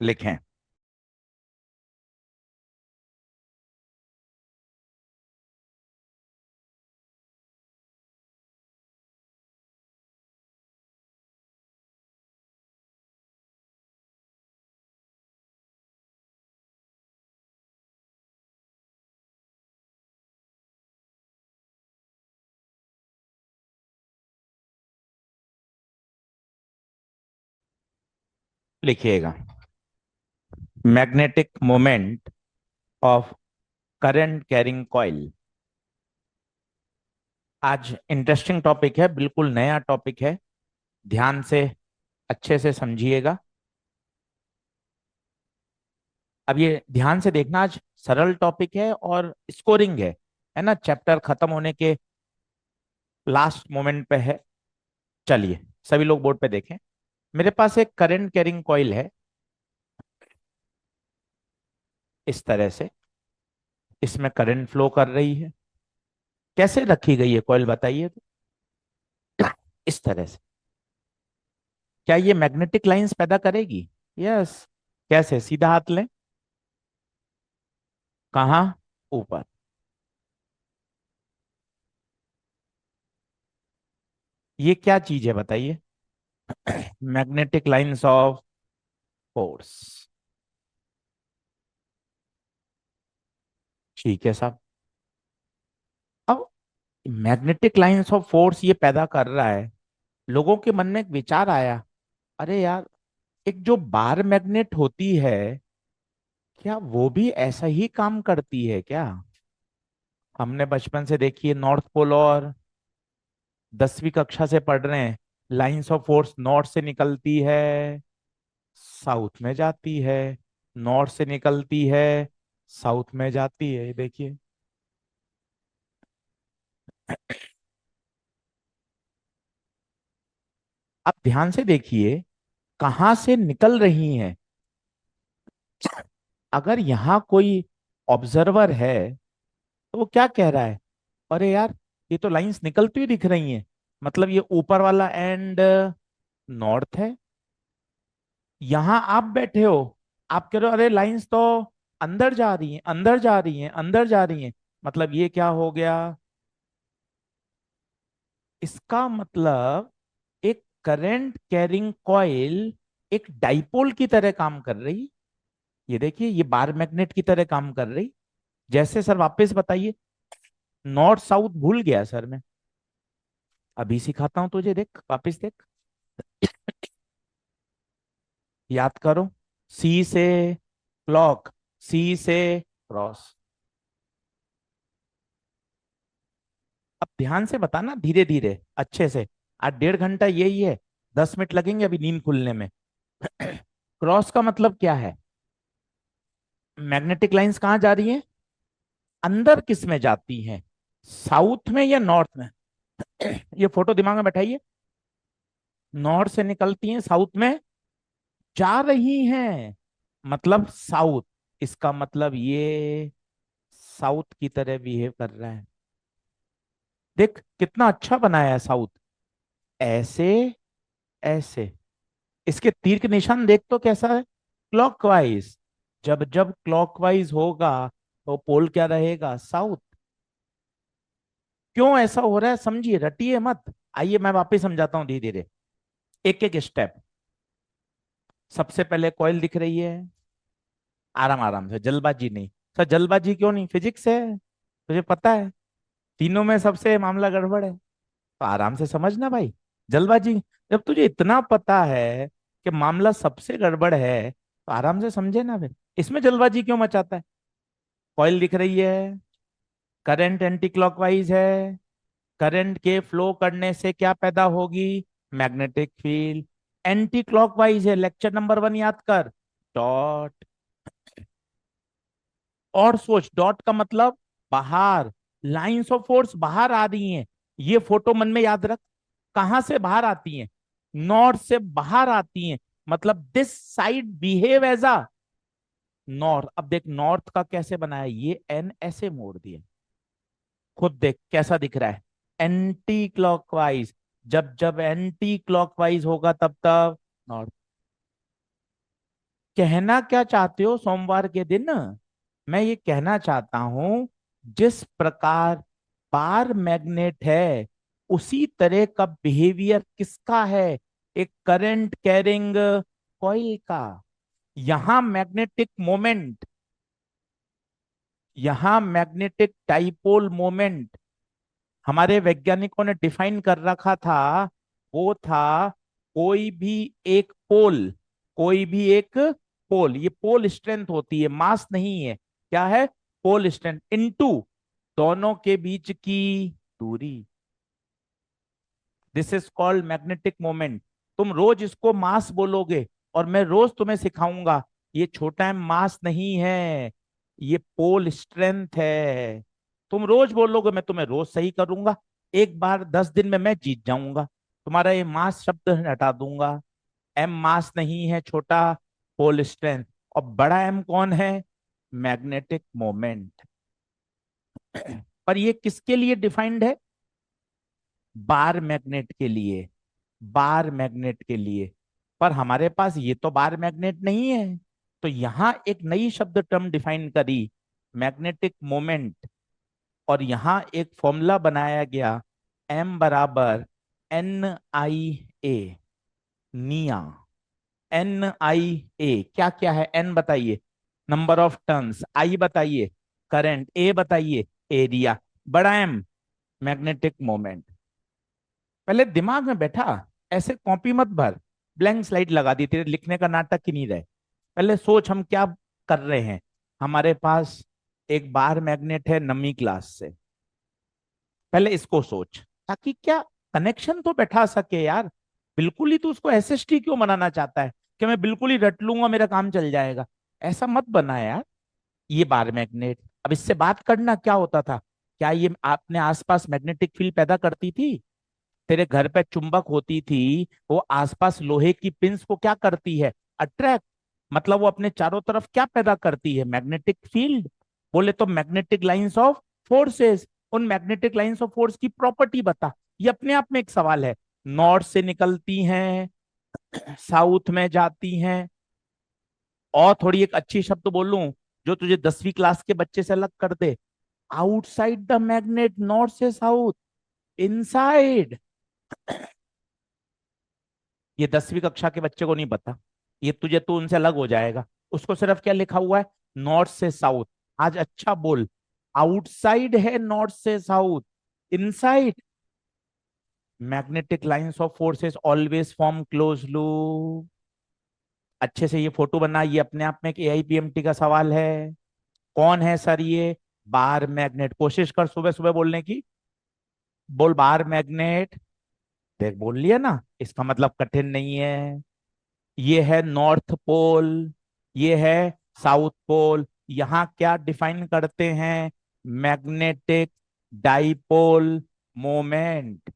लिखें। लिखिएगा, magnetic moment of current carrying coil. आज इंटरेस्टिंग टॉपिक है, बिल्कुल नया टॉपिक है। ध्यान से अच्छे से समझिएगा। अब ये ध्यान से देखना, आज सरल टॉपिक है और स्कोरिंग है ना। चैप्टर खत्म होने के लास्ट मोमेंट पे है। चलिए सभी लोग बोर्ड पे देखें। मेरे पास एक करंट कैरिंग कॉइल है, इस तरह से। इसमें करंट फ्लो कर रही है। कैसे रखी गई है कॉइल बताइए तो? इस तरह से। क्या ये मैग्नेटिक लाइंस पैदा करेगी? यस। कैसे? सीधा हाथ लें। कहाँ? ऊपर। ये क्या चीज है बताइए? Magnetic lines of force. ठीक है साहब। अब मैग्नेटिक लाइंस ऑफ फोर्स ये पैदा कर रहा है। लोगों के मन में एक विचार आया, अरे यार, एक जो बार मैग्नेट होती है, क्या वो भी ऐसा ही काम करती है क्या? हमने बचपन से देखी है, नॉर्थ पोल, और 10वीं कक्षा से पढ़ रहे हैं। लाइंस ऑफ फोर्स नॉर्थ से निकलती है, साउथ में जाती है। नॉर्थ से निकलती है, साउथ में जाती है। ये देखिए। आप ध्यान से देखिए, कहां से निकल रही हैं। अगर यहाँ कोई ऑब्जर्वर है तो वो क्या कह रहा है? अरे यार, ये तो लाइंस निकलती हुई दिख रही हैं। मतलब ये ऊपर वाला एंड नॉर्थ है। यहां आप बैठे हो, आप कह रहे हो अरे लाइंस तो अंदर जा रही हैं, अंदर जा रही हैं, अंदर जा रही हैं। मतलब ये क्या हो गया? इसका मतलब एक करंट कैरिंग कॉइल एक डाइपोल की तरह काम कर रही। ये देखिए, ये बार मैग्नेट की तरह काम कर रही। जैसे सर, वापस बताइए। नॉर्थ साउथ भूल गया सर मैं। अभी सिखाता हूं तुझे, देख वापस देख। याद करो। सी से क्लॉक, सी से क्रॉस। अब ध्यान से बताना, धीरे धीरे अच्छे से। आज 1.5 घंटा यही है, 10 मिनट लगेंगे अभी नींद खुलने में। क्रॉस का मतलब क्या है? मैग्नेटिक लाइंस कहाँ जा रही हैं? अंदर किस में जाती हैं? साउथ में या नॉर्थ में? ये फोटो दिमाग में बैठाइए। नॉर्थ से निकलती हैं, साउथ में जा रही हैं। मतलब साउथ। इसका मतलब ये साउथ की तरह बिहेव कर रहा है। देख कितना अच्छा बनाया है साउथ। ऐसे, ऐसे। इसके तीर के निशान देख तो कैसा है? क्लॉकवाइज। जब जब क्लॉकवाइज होगा तो पोल क्या रहेगा? साउथ। क्यों ऐसा हो रहा है समझिए, रटिए मत। आइए मैं वापस समझाता हूं धीरे धीरे, एक एक स्टेप। सबसे पहले कॉइल दिख रही है। आराम आराम से, जल्दबाजी नहीं। सर जल्दबाजी क्यों नहीं? फिजिक्स है, तुझे पता है। तीनों में सबसे मामला गड़बड़ है, तो आराम से समझना भाई। जल्दबाजी, जब तुझे इतना पता है कि मामला सबसे गड़बड़ है, तो आराम से समझे ना फिर। इसमें जल्दबाजी क्यों मचाता है? कॉइल दिख रही है, करंट एंटी क्लॉकवाइज है। करंट के फ्लो करने से क्या पैदा होगी? Magnetic field. एंटी क्लॉकवाइज है, लेक्चर नंबर 1 याद कर। डॉट। और सोच, डॉट का मतलब बाहर। लाइंस ऑफ फोर्स बाहर आ रही हैं। ये फोटो मन में याद रख। कहां से बाहर आती हैं? नॉर्थ से बाहर आती हैं। मतलब this side behave as a north. अब देख नॉर्थ का कैसे बनाया, ये एन ऐसे मोड़ दिया। खुद देख कैसा दिख रहा है, एंटी क्लॉकवाइज। जब जब एंटी क्लॉकवाइज होगा तब तब नॉर्थ। कहना क्या चाहते हो सोमवार के दिन? मैं ये कहना चाहता हूं, जिस प्रकार बार मैग्नेट है, उसी तरह का बिहेवियर किसका है? एक करंट कैरिंग कॉइल का। यहां मैग्नेटिक मोमेंट, यहां मैग्नेटिक डाइपोल मोमेंट हमारे वैज्ञानिकों ने डिफाइन कर रखा था। वो था कोई भी एक पोल, कोई भी एक पोल, ये पोल स्ट्रेंथ होती है, मास नहीं है। क्या है? पोल स्ट्रेंथ इनटू दोनों के बीच की दूरी। This is called magnetic moment. तुम रोज इसको मास बोलोगे और मैं रोज तुम्हें सिखाऊंगा, ये छोटा है, मास नहीं है, ये पोल स्ट्रेंथ है। तुम रोज बोलोगे, मैं तुम्हें रोज सही करूंगा। एक बार 10 दिन में मैं जीत जाऊंगा, तुम्हारा ये मास शब्द हटा दूंगा। एम मास नहीं है, छोटा पोल स्ट्रेंथ। और बड़ा एम कौन है? Magnetic moment. पर ये किसके लिए डिफाइंड है? बार मैग्नेट के लिए, बार मैग्नेट के लिए। पर हमारे पास ये तो बार मैग्नेट नहीं है। तो यहां एक नई शब्द टर्म डिफाइन करी, मैग्नेटिक मोमेंट। और यहां एक फॉर्मूला बनाया गया, एम बराबर एन आई ए, निया। एन आई ए क्या क्या है? एन बताइए, नंबर ऑफ टर्न्स। आई बताइए, करंट। ए बताइए, एरिया। बड़ा एम, मैग्नेटिक मोमेंट। पहले दिमाग में बैठा, ऐसे कॉपी मत भर, ब्लैंक स्लाइड लगा दी, तेरे लिखने का नाटक ही नहीं रहे। पहले सोच हम क्या कर रहे हैं। हमारे पास एक बार मैग्नेट है नवी क्लास से, पहले इसको सोच, ताकि क्या कनेक्शन तो बैठा सके यार। बिल्कुल ही तू उसको एसएसटी क्यों बनाना चाहता है कि मैं बिल्कुल ही रट लूंगा मेरा काम चल जाएगा? ऐसा मत बना यार। ये बार मैग्नेट, अब इससे बात करना क्या होता था? क्या ये आपने आसपास मैग्नेटिक फील्ड पैदा करती थी? तेरे घर पे चुंबक होती थी, वो आसपास लोहे की पिंस को क्या करती है? अट्रैक्ट। मतलब वो अपने चारों तरफ क्या पैदा करती है? Magnetic field. बोले तो मैग्नेटिक लाइंस ऑफ फोर्सेस। उन मैग्नेटिक लाइंस ऑफ फोर्स की प्रॉपर्टी बता। ये अपने आप में एक सवाल है। नॉर्थ से निकलती हैं, साउथ में जाती हैं। और थोड़ी एक अच्छी शब्द बोलूं जो तुझे 10वीं क्लास के बच्चे से अलग कर दे, आउटसाइड द मैग्नेट, नॉर्थ से साउथ, इनसाइड। ये 10वीं कक्षा के बच्चे को नहीं पता, ये तुझे तो उनसे अलग हो जाएगा। उसको सिर्फ क्या लिखा हुआ है? नॉर्थ से साउथ। आज अच्छा बोल, आउटसाइड है नॉर्थ से south, inside. Magnetic lines of forces always form close loop. अच्छे से ये फोटो बना, ये अपने आप में एक एआईपीएमटी का सवाल है। कौन है सर ये? Bar magnet. कोशिश कर सुबह सुबह बोलने की, बोल बार मैग्नेट। देख बोल लिया ना, इसका मतलब कठिन नहीं है। ये है नॉर्थ पोल, ये है साउथ पोल। यहां क्या डिफाइन करते हैं? Magnetic dipole moment.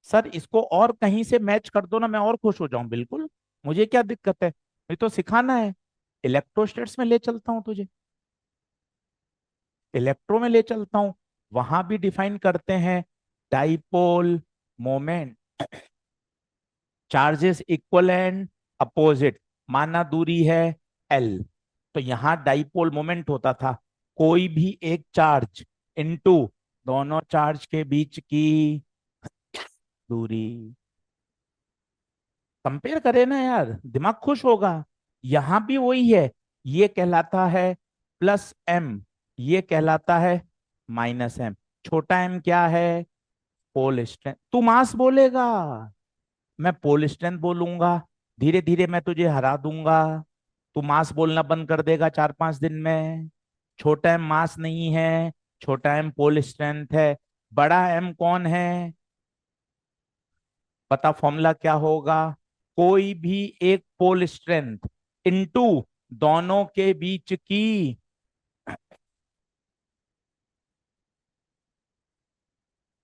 सर इसको और कहीं से मैच कर दो ना, मैं और खुश हो जाऊं बिल्कुल। मुझे क्या दिक्कत है, मुझे तो सिखाना है। इलेक्ट्रोस्टेट्स में ले चलता हूं तुझे, इलेक्ट्रो में ले चलता हूं। वहां भी डिफाइन करते हैं dipole moment. Charges equal and opposite, माना दूरी है एल। तो यहां डाइपोल मोमेंट होता था कोई भी एक चार्ज इनटू दोनों चार्ज के बीच की दूरी। कंपेयर करें ना यार, दिमाग खुश होगा। यहां भी वही है, ये कहलाता है प्लस एम, ये कहलाता है माइनस एम। छोटा एम क्या है? Pole strength. तू मास बोलेगा, मैं पोल स्ट्रेंथ बोलूंगा। धीरे धीरे मैं तुझे हरा दूंगा। तू मास बोलना बंद कर देगा 4-5 दिन में। छोटा एम मास नहीं है, छोटा एम पोल स्ट्रेंथ है। बड़ा एम कौन है? पता फॉर्मूला क्या होगा? कोई भी एक पोल स्ट्रेंथ इनटू दोनों के बीच की।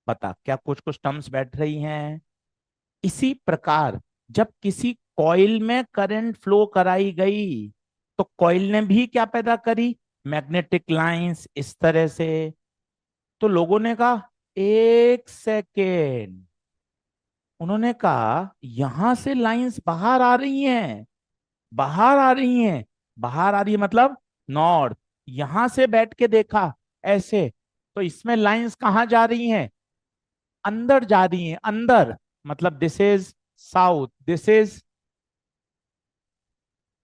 बता क्या कुछ कुछ टर्म्स बैठ रही हैं? इसी प्रकार जब किसी कॉइल में करंट फ्लो कराई गई, तो कॉइल ने भी क्या पैदा करी? मैग्नेटिक लाइंस इस तरह से। तो लोगों ने कहा, एक सेकेंड, उन्होंने कहा यहां से लाइंस बाहर आ रही हैं, बाहर आ रही हैं, बाहर आ रही है मतलब नॉर्थ। यहां से बैठ के देखा ऐसे, तो इसमें लाइंस कहाँ जा रही हैं? अंदर जा रही हैं, अंदर। मतलब this is south, this is,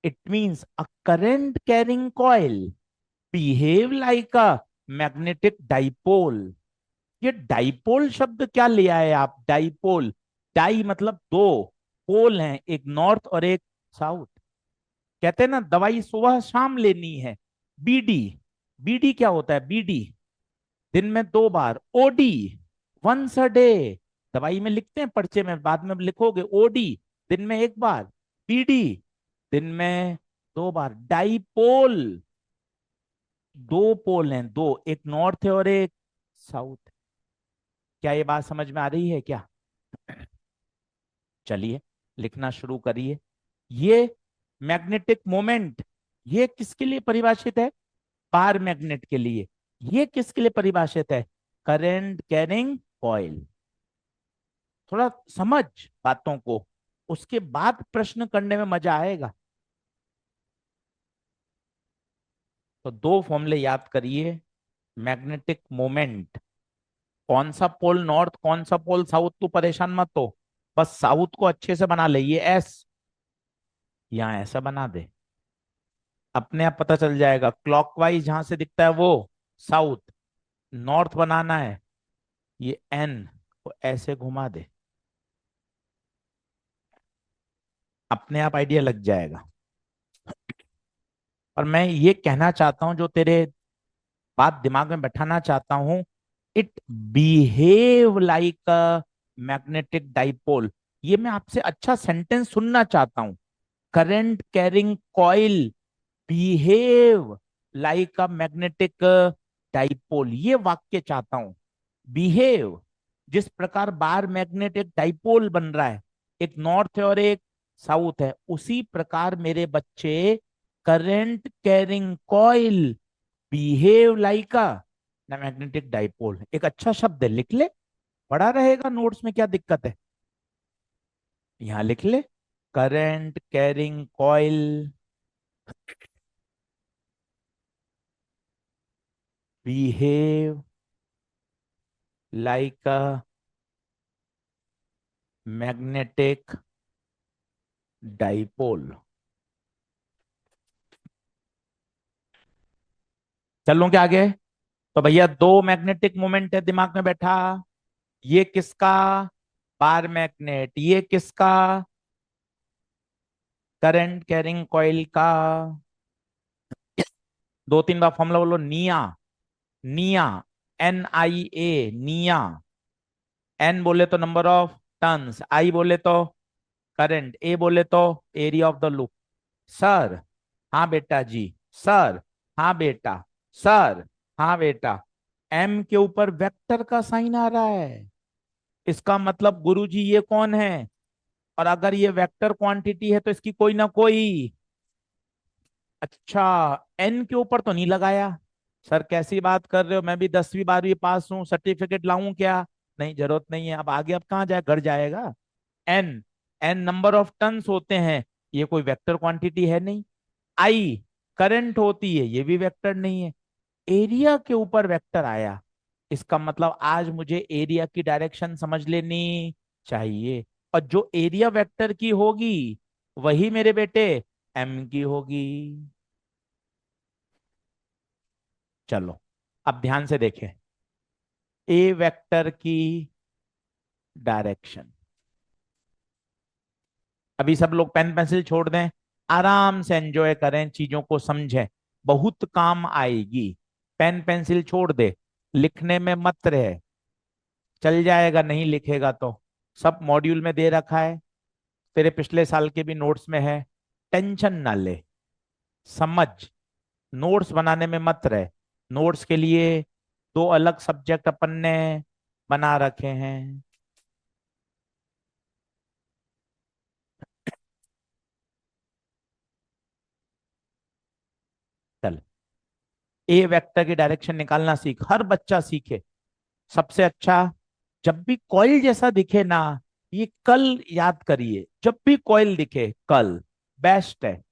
it means a current carrying coil behave like a magnetic dipole. ये डाइपोल शब्द क्या ले आए आप? डाइपोल, डाई मतलब दो, पोल हैं, एक नॉर्थ और एक साउथ। कहते हैं ना दवाई सुबह शाम लेनी है। बीडी, बीडी क्या होता है? बीडी दिन में 2 बार। OD, once a day. दवाई में लिखते हैं, पर्चे में बाद में लिखोगे ओडी, दिन में 1 बार। बीडी, दिन में 2 बार। डाइपोल, दो पोल हैं, दो, एक नॉर्थ है और एक साउथ। क्या ये बात समझ में आ रही है क्या? चलिए लिखना शुरू करिए। ये मैग्नेटिक मोमेंट, ये किसके लिए परिभाषित है? पार मैग्नेट के लिए। ये किसके लिए परिभाषित है? Current carrying coil. थोड़ा समझ बातों को, उसके बाद प्रश्न करने में मजा आएगा। तो दो फॉर्मूले याद करिए। मैग्नेटिक मोमेंट, कौन सा पोल नॉर्थ, कौन सा पोल साउथ, तू परेशान मत हो। बस साउथ को अच्छे से बना ले, ये एस यहां ऐसा बना दे, अपने आप पता चल जाएगा। क्लॉकवाइज जहां से दिखता है वो साउथ, नॉर्थ बनाना है, ये एन को ऐसे घुमा दे, अपने आप आइडिया लग जाएगा। और मैं ये कहना चाहता हूं, जो तेरे बात दिमाग में बैठाना चाहता हूं, it behave like a magnetic dipole. ये मैं आपसे अच्छा सेंटेंस सुनना चाहता हूं। Current carrying coil behave like a magnetic dipole, ये वाक्य चाहता हूं। बिहेव, जिस प्रकार बार मैग्नेट एक डाइपोल बन रहा है, एक नॉर्थ है और एक साउथ है, उसी प्रकार मेरे बच्चे current carrying coil behave like a magnetic dipole. एक अच्छा शब्द है, लिख ले, पढ़ा रहेगा नोट्स में, क्या दिक्कत है? यहां लिख ले, current carrying coil behave like a magnetic dipole. चलो क्या आगे? तो भैया दो मैग्नेटिक मोमेंट है, दिमाग में बैठा। ये किसका? Bar magnet. ये किसका? करंट कैरिंग कॉइल का। 2 3 बार फॉर्मूला बोलो। निया, निया, NIA, निया। एन बोले तो नंबर ऑफ टर्न्स, आई बोले तो करंट, ए बोले तो area of the loop. Sir, हाँ बेटा जी। सर, हाँ बेटा। सर, हाँ बेटा। एम के ऊपर वेक्टर का साइन आ रहा है, इसका मतलब गुरुजी ये कौन है? और अगर ये वेक्टर क्वांटिटी है तो इसकी कोई ना कोई, अच्छा, एन के ऊपर तो नहीं लगाया। सर कैसी बात कर रहे हो, मैं भी 10वीं 12वीं पास हूँ, सर्टिफिकेट लाऊं क्या? नहीं, जरूरत नहीं है। अब आगे अब कहाँ जाए, घर जाएगा। N, N number of turns होते हैं, ये कोई वेक्टर क्वांटिटी है नहीं। आई करंट होती है, ये भी वेक्टर नहीं है। एरिया के ऊपर वेक्टर आया, इसका मतलब आज मुझे एरिया की डायरेक्शन समझ लेनी चाहिए। और जो एरिया वेक्टर की होगी वही मेरे बेटे एम की होगी। चलो अब ध्यान से देखें, ए वेक्टर की डायरेक्शन। अभी सब लोग पेन पेंसिल छोड़ दें, आराम से एंजॉय करें, चीजों को समझें, बहुत काम आएगी। पेन पेंसिल छोड़ दे, लिखने में मत रहे, चल जाएगा नहीं लिखेगा तो। सब मॉड्यूल में दे रखा है, तेरे पिछले साल के भी नोट्स में है, टेंशन ना ले। समझ, नोट्स बनाने में मत रहे। नोट्स के लिए 2 अलग सब्जेक्ट अपन ने बना रखे हैं। चल, ए वेक्टर की डायरेक्शन निकालना सीख, हर बच्चा सीखे। सबसे अच्छा, जब भी कॉइल जैसा दिखे ना, ये कल याद करिए, जब भी कॉइल दिखे कल, बेस्ट है।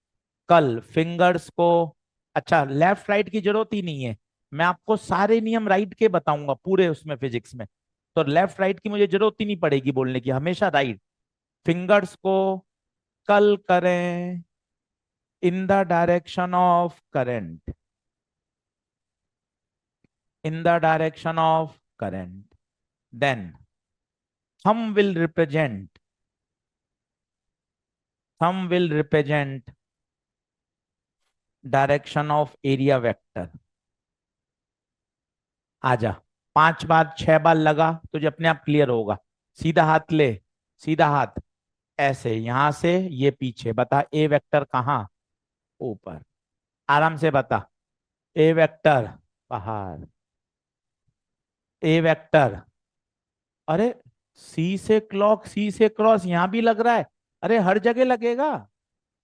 कल फिंगर्स को, अच्छा लेफ्ट राइट की जरूरत ही नहीं है, मैं आपको सारे नियम राइट के बताऊंगा पूरे उसमें फिजिक्स में, तो लेफ्ट राइट की मुझे जरूरत ही नहीं पड़ेगी बोलने की, हमेशा राइट। फिंगर्स को कल करें in the direction of current, in the direction of current, then thumb will represent, thumb will represent direction of area vector. आजा, 5 बार 6 बार लगा तुझे अपने आप क्लियर होगा। सीधा हाथ ले, सीधा हाथ, ऐसे यहां से ये पीछे, बता ए वेक्टर कहाँ, ऊपर, आराम से बता। ए वेक्टर बाहर, ए वेक्टर, अरे सी से क्लॉक, सी से क्रॉस यहां भी लग रहा है, अरे हर जगह लगेगा,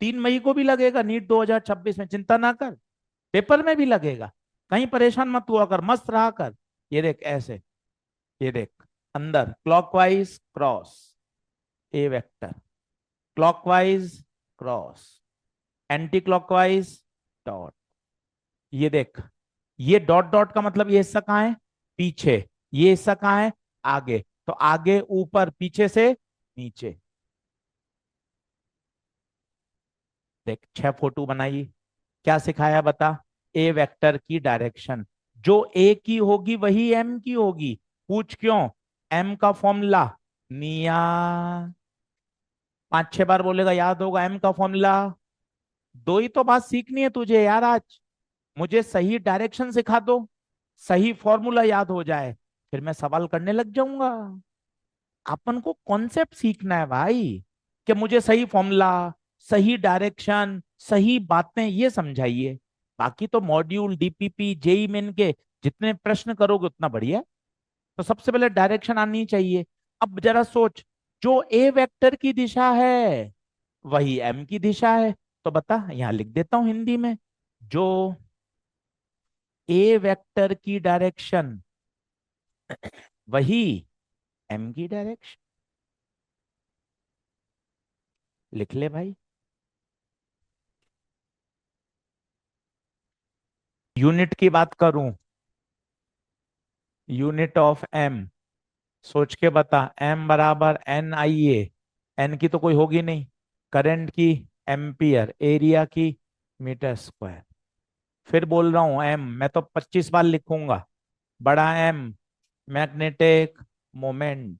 3 मई को भी लगेगा नीट 2026 में, चिंता ना कर, पेपर में भी लगेगा, कहीं परेशान मत हुआ कर, मस्त रहा कर। ये देख ऐसे, ये देख, अंदर clockwise cross, A vector, clockwise cross, anti clockwise dot, ये देख, ये डॉट डॉट का मतलब ये हिस्सा कहाँ है, पीछे, ये हिस्सा कहाँ है, आगे, तो आगे ऊपर, पीछे से नीचे। देख 6 फोटो बनाई, क्या सिखाया बता, ए वेक्टर की डायरेक्शन, जो ए की होगी वही एम की होगी, पूछ क्यों, एम का फॉर्मूला, निया, 5 6 बार बोलेगा याद होगा एम का फॉर्मूला। दो ही तो बात सीखनी है तुझे यार आज, मुझे सही डायरेक्शन सिखा दो, सही फॉर्मूला याद हो जाए, फिर मैं सवाल करने लग जाऊंगा। अपन को कॉन्सेप्ट सीखना है भाई, कि मुझे सही फॉर्मूला, सही डायरेक्शन, सही बातें ये समझाइए, बाकी तो मॉड्यूल डीपीपी जेई मेन के जितने प्रश्न करोगे उतना बढ़िया। तो सबसे पहले डायरेक्शन आनी चाहिए। अब जरा सोच, जो ए वेक्टर की दिशा है वही एम की दिशा है, तो बता, यहां लिख देता हूं हिंदी में, जो ए वेक्टर की डायरेक्शन वही एम की डायरेक्शन, लिख ले भाई। यूनिट की बात करूं, यूनिट ऑफ एम, सोच के बता, एम बराबर एन आई ए, एन की तो कोई होगी नहीं, करंट की एम्पियर, एरिया की मीटर स्क्वायर, फिर बोल रहा हूं एम, मैं तो 25 बार लिखूंगा, बड़ा एम मैग्नेटिक मोमेंट,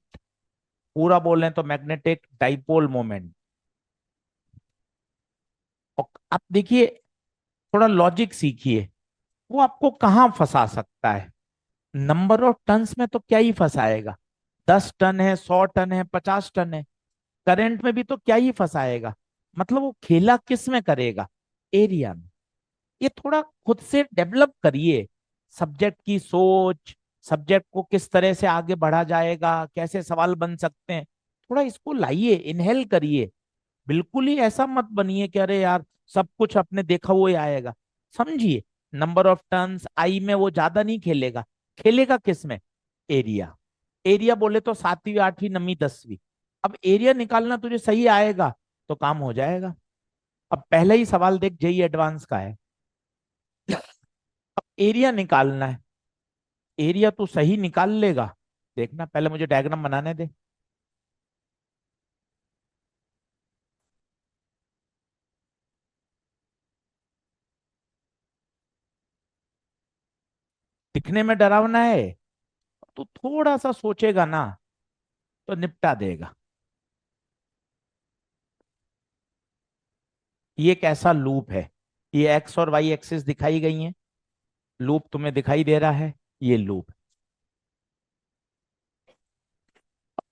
पूरा बोलें तो मैग्नेटिक डाइपोल मोमेंट। और आप देखिए, थोड़ा लॉजिक सीखिए, वो आपको कहाँ फंसा सकता है, नंबर ऑफ टन्स में तो क्या ही फंसाएगा, 10 टन है, 100 टन है, 50 टन है, करंट में भी तो क्या ही फंसाएगा, मतलब वो खेला किस में करेगा, एरिया में। ये थोड़ा खुद से डेवलप करिए, सब्जेक्ट की सोच, सब्जेक्ट को किस तरह से आगे बढ़ा जाएगा, कैसे सवाल बन सकते हैं, थोड़ा इसको लाइए, इनहेल करिए, बिल्कुल ही ऐसा मत बनिए कि अरे यार सब कुछ अपने देखा हुआ ही आएगा। समझिए, नंबर ऑफ टर्न्स आई में वो ज्यादा नहीं खेलेगा, खेलेगा किस में, एरिया, एरिया बोले तो 7वीं 8वीं 9वीं 10वीं, अब एरिया निकालना तुझे सही आएगा तो काम हो जाएगा। अब पहला ही सवाल देख, जेई एडवांस का है, अब एरिया निकालना है, एरिया तू सही निकाल लेगा, देखना, पहले मुझे डायग्राम बनाने दे। दिखने में डरावना है, तू थोड़ा सा सोचेगा ना तो निपटा देगा। ये एक ऐसा लूप है, ये एक्स और वाई एक्सिस दिखाई गई है, लूप तुम्हें दिखाई दे रहा है, ये लूप,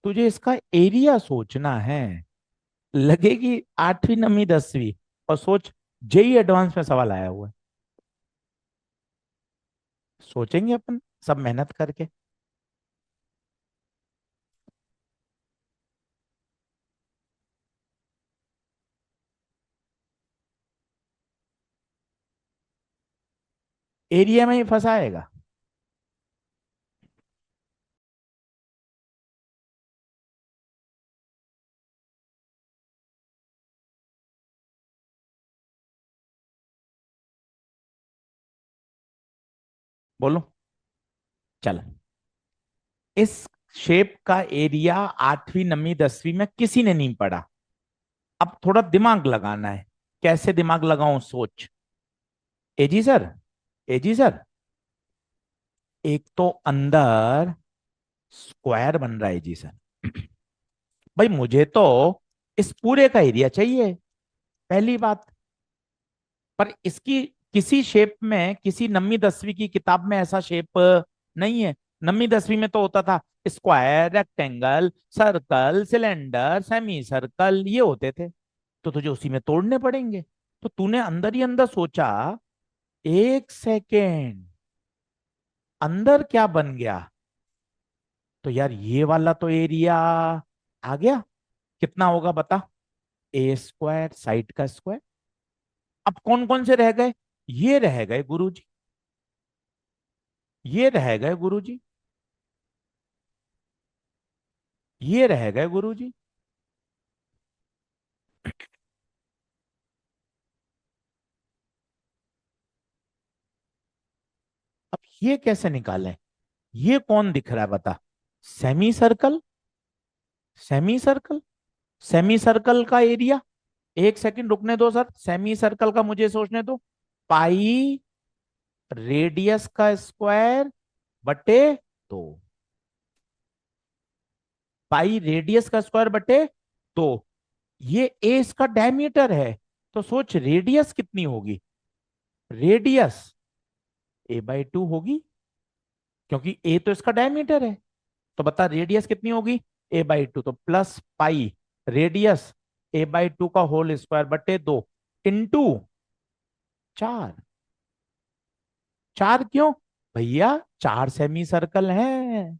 तुझे इसका एरिया सोचना है, लगेगी 8वीं 9वीं 10वीं, और सोच, जेई एडवांस में सवाल आया हुआ है, सोचेंगे अपन सब मेहनत करके। एरिया में ही फंसाएगा। बोलो। चल, इस शेप का एरिया 8वीं 9वीं 10वीं में किसी ने नहीं पढ़ा। अब थोड़ा दिमाग लगाना है। कैसे दिमाग लगाऊं, सोच। एजी सर, एजी सर, एक तो अंदर स्क्वायर बन रहा है जी सर। भाई मुझे तो इस पूरे का एरिया चाहिए, पहली बात। पर इसकी किसी शेप में, किसी 9वीं 10वीं की किताब में ऐसा शेप नहीं है। 9वीं 10वीं में तो होता था square, rectangle, circle, cylinder, semi circle, ये होते थे। तो तुझे उसी में तोड़ने पड़ेंगे। तो तूने अंदर ही अंदर सोचा, एक सेकेंड, अंदर क्या बन गया? तो यार ये वाला तो एरिया आ गया। कितना होगा बता? ए स्क्वायर, साइड का स्क्वायर। अब कौन कौन से रह गए? ये रह गए गुरुजी, ये रह गए गुरुजी, ये रह गए गुरुजी। अब ये कैसे निकालें? ये कौन दिख रहा है बता? Semi circle, semi circle, semi circle का एरिया। एक सेकंड रुकने दो सर, सेमी सर्कल का मुझे सोचने दो। पाई रेडियस का स्क्वायर बटे दो। पाई रेडियस का स्क्वायर बटे दो। ये ए इसका डायमीटर है। तो सोच रेडियस कितनी होगी? रेडियस a/2 होगी, क्योंकि ए तो इसका डायमीटर है। तो बता रेडियस कितनी होगी? a/2, तो प्लस पाई रेडियस a/2 का होल स्क्वायर बटे दो, इंटू 4। 4 क्यों? भैया 4 सेमी सर्कल हैं।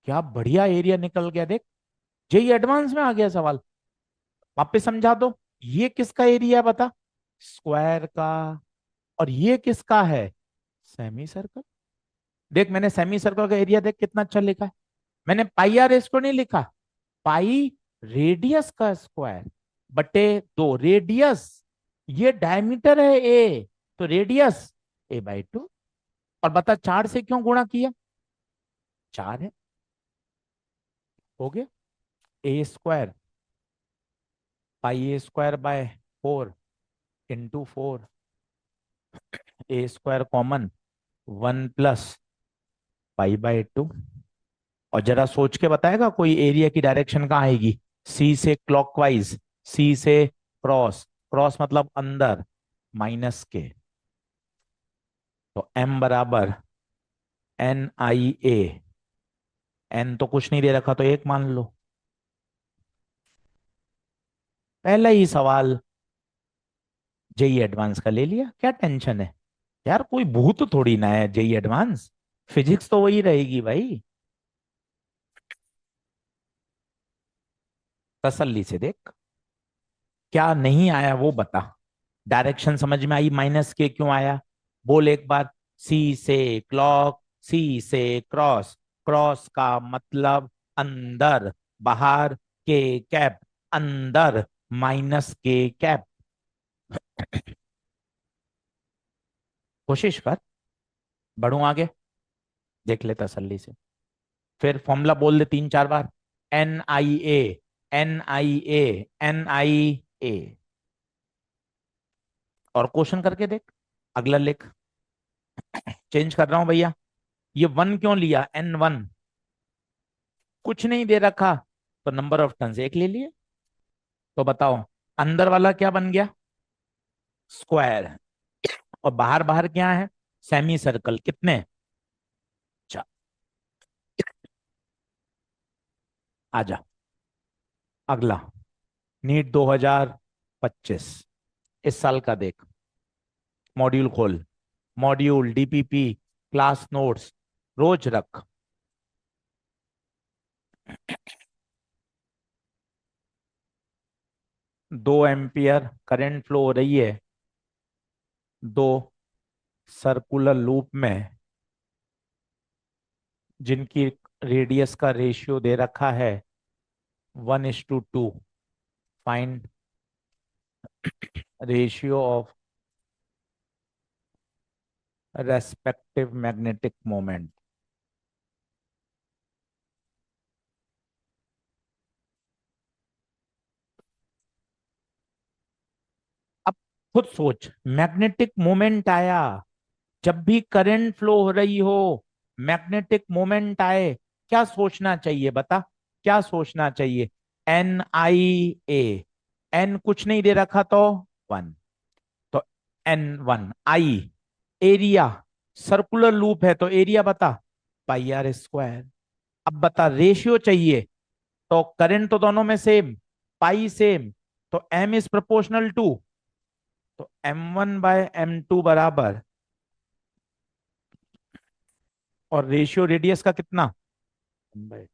क्या बढ़िया एरिया निकल गया देख। जेई एडवांस में आ गया सवाल। वापस समझा दो। ये किसका एरिया बता? स्क्वायर का। और ये किसका है? Semi circle. देख मैंने सेमी सर्कल का एरिया देख कितना अच्छा लिखा है। मैंने पाई आर इसको नहीं लिखा। पाई रेडियस का स्क्वायर बटे दो। रेडियस, ये डायमीटर है ए, तो रेडियस a/2। और बता 4 से क्यों गुणा किया? 4 है। हो गया a square, pi a square by 4 into 4। A square common, 1 plus pi. और जरा सोच के बताएगा कोई एरिया की डायरेक्शन कहाँ आएगी? सी से क्लॉकवाइज, सी से क्रॉस, क्रॉस मतलब अंदर, माइनस के। तो एम बराबर NIA। एन तो कुछ नहीं दे रखा, तो एक मान लो। पहला ही सवाल जेई एडवांस का ले लिया, क्या टेंशन है? यार कोई भूत थोड़ी ना है जेई एडवांस, फिजिक्स तो वही रहेगी भाई। तसल्ली से देख, क्या नहीं आया वो बता। डायरेक्शन समझ में आई, माइनस के क्यों आया? बोल एक बार। सी से क्लॉक, सी से क्रॉस, क्रॉस का मतलब अंदर, बाहर के कैप, अंदर माइनस के कैप। कोशिश कर, बढ़ू आगे, देख ले तसल्ली से। फिर फॉर्मूला बोल दे 3 4 बार। NIA, NIA, NIA। और क्वेश्चन करके देख, अगला लिख। चेंज कर रहा हूं भैया। ये 1 क्यों लिया? N1 कुछ नहीं दे रखा, तो नंबर ऑफ टर्न्स एक ले लिए। तो बताओ अंदर वाला क्या बन गया? स्क्वायर। और बाहर बाहर क्या है? Semi circle. कितने? अच्छा, आजा अगला। नीट 2025, इस साल का देख। मॉड्यूल खोल, मॉड्यूल, DPP, क्लास नोट्स, रोज रख। 2 एम्पियर करंट फ्लो हो रही है दो सर्कुलर लूप में, जिनकी रेडियस का रेशियो दे रखा है 1:2। Find ratio of respective magnetic moment. अब खुद सोच, मैग्नेटिक मोमेंट आया, जब भी करंट फ्लो हो रही हो, मैग्नेटिक मोमेंट आए, क्या सोचना चाहिए बता, क्या सोचना चाहिए? NIA, एन कुछ नहीं दे रखा तो 1, तो N1 I, area, circular loop है तो एरिया बता, πr²। अब बता रेशियो चाहिए, तो करंट तो दोनों में सेम, पाई सेम, तो M is proportional to, तो M1/M2 बराबर, और रेशियो रेडियस का कितना, 1/,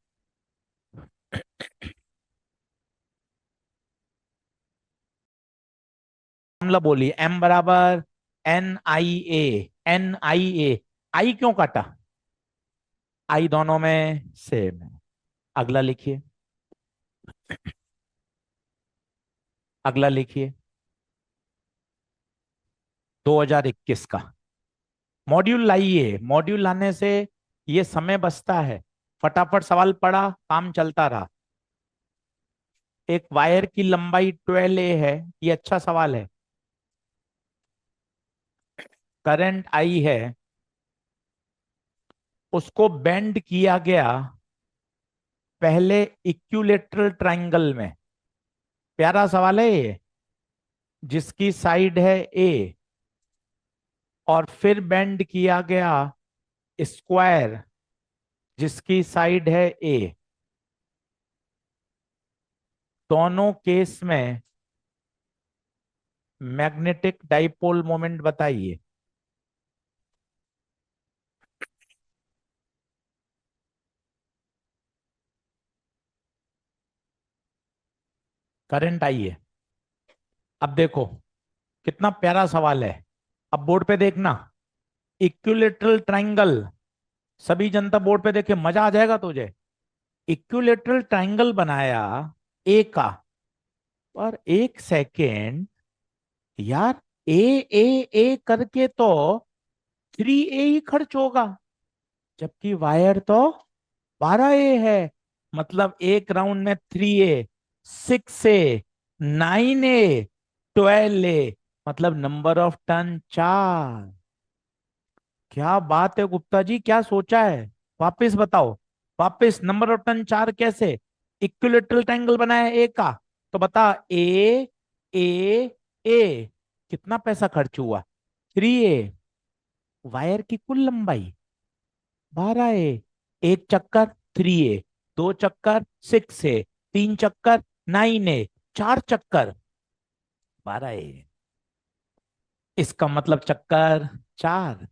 फॉर्मूला बोलिए, M बराबर NIA, NIA, आई क्यों काटा, आई दोनों में सेम है। अगला लिखिए, अगला लिखिए, 2021 का मॉड्यूल लाइए, मॉड्यूल लाने से ये समय बचता है, फटाफट सवाल पढ़ा, काम चलता रहा। एक वायर की लंबाई 12A है, ये अच्छा सवाल है। करंट आई है, उसको बेंड किया गया पहले इक्विलेटरल ट्रायंगल में, प्यारा सवाल है ये, जिसकी साइड है ए, और फिर बेंड किया गया स्क्वायर जिसकी साइड है ए। दोनों केस में मैग्नेटिक डाइपोल मोमेंट बताइए। करंट आई है। अब देखो कितना प्यारा सवाल है, अब बोर्ड पे देखना, इक्विलेटरल ट्रायंगल, सभी जनता बोर्ड पे देखे, मजा आ जाएगा तुझे। इक्विलेटरल ट्रायंगल बनाया ए का, पर एक सेकेंड यार, ए ए ए करके तो 3A ही खर्च होगा, जबकि वायर तो 12A है। मतलब एक राउंड में 3A, 6A, 9A, 12A, मतलब नंबर ऑफ टर्न 4। क्या बात है गुप्ता जी, क्या सोचा है, वापस बताओ, वापस, नंबर ऑफ टर्न 4 कैसे? इक्विलेटरल ट्रायंगल बनाया ए का, तो बता, ए ए ए, कितना पैसा खर्च हुआ, 3A, वायर की कुल लंबाई 12A, एक चक्कर 3A, दो चक्कर 6A, तीन चक्कर 9A, चार चक्कर 12A, इसका मतलब चक्कर 4।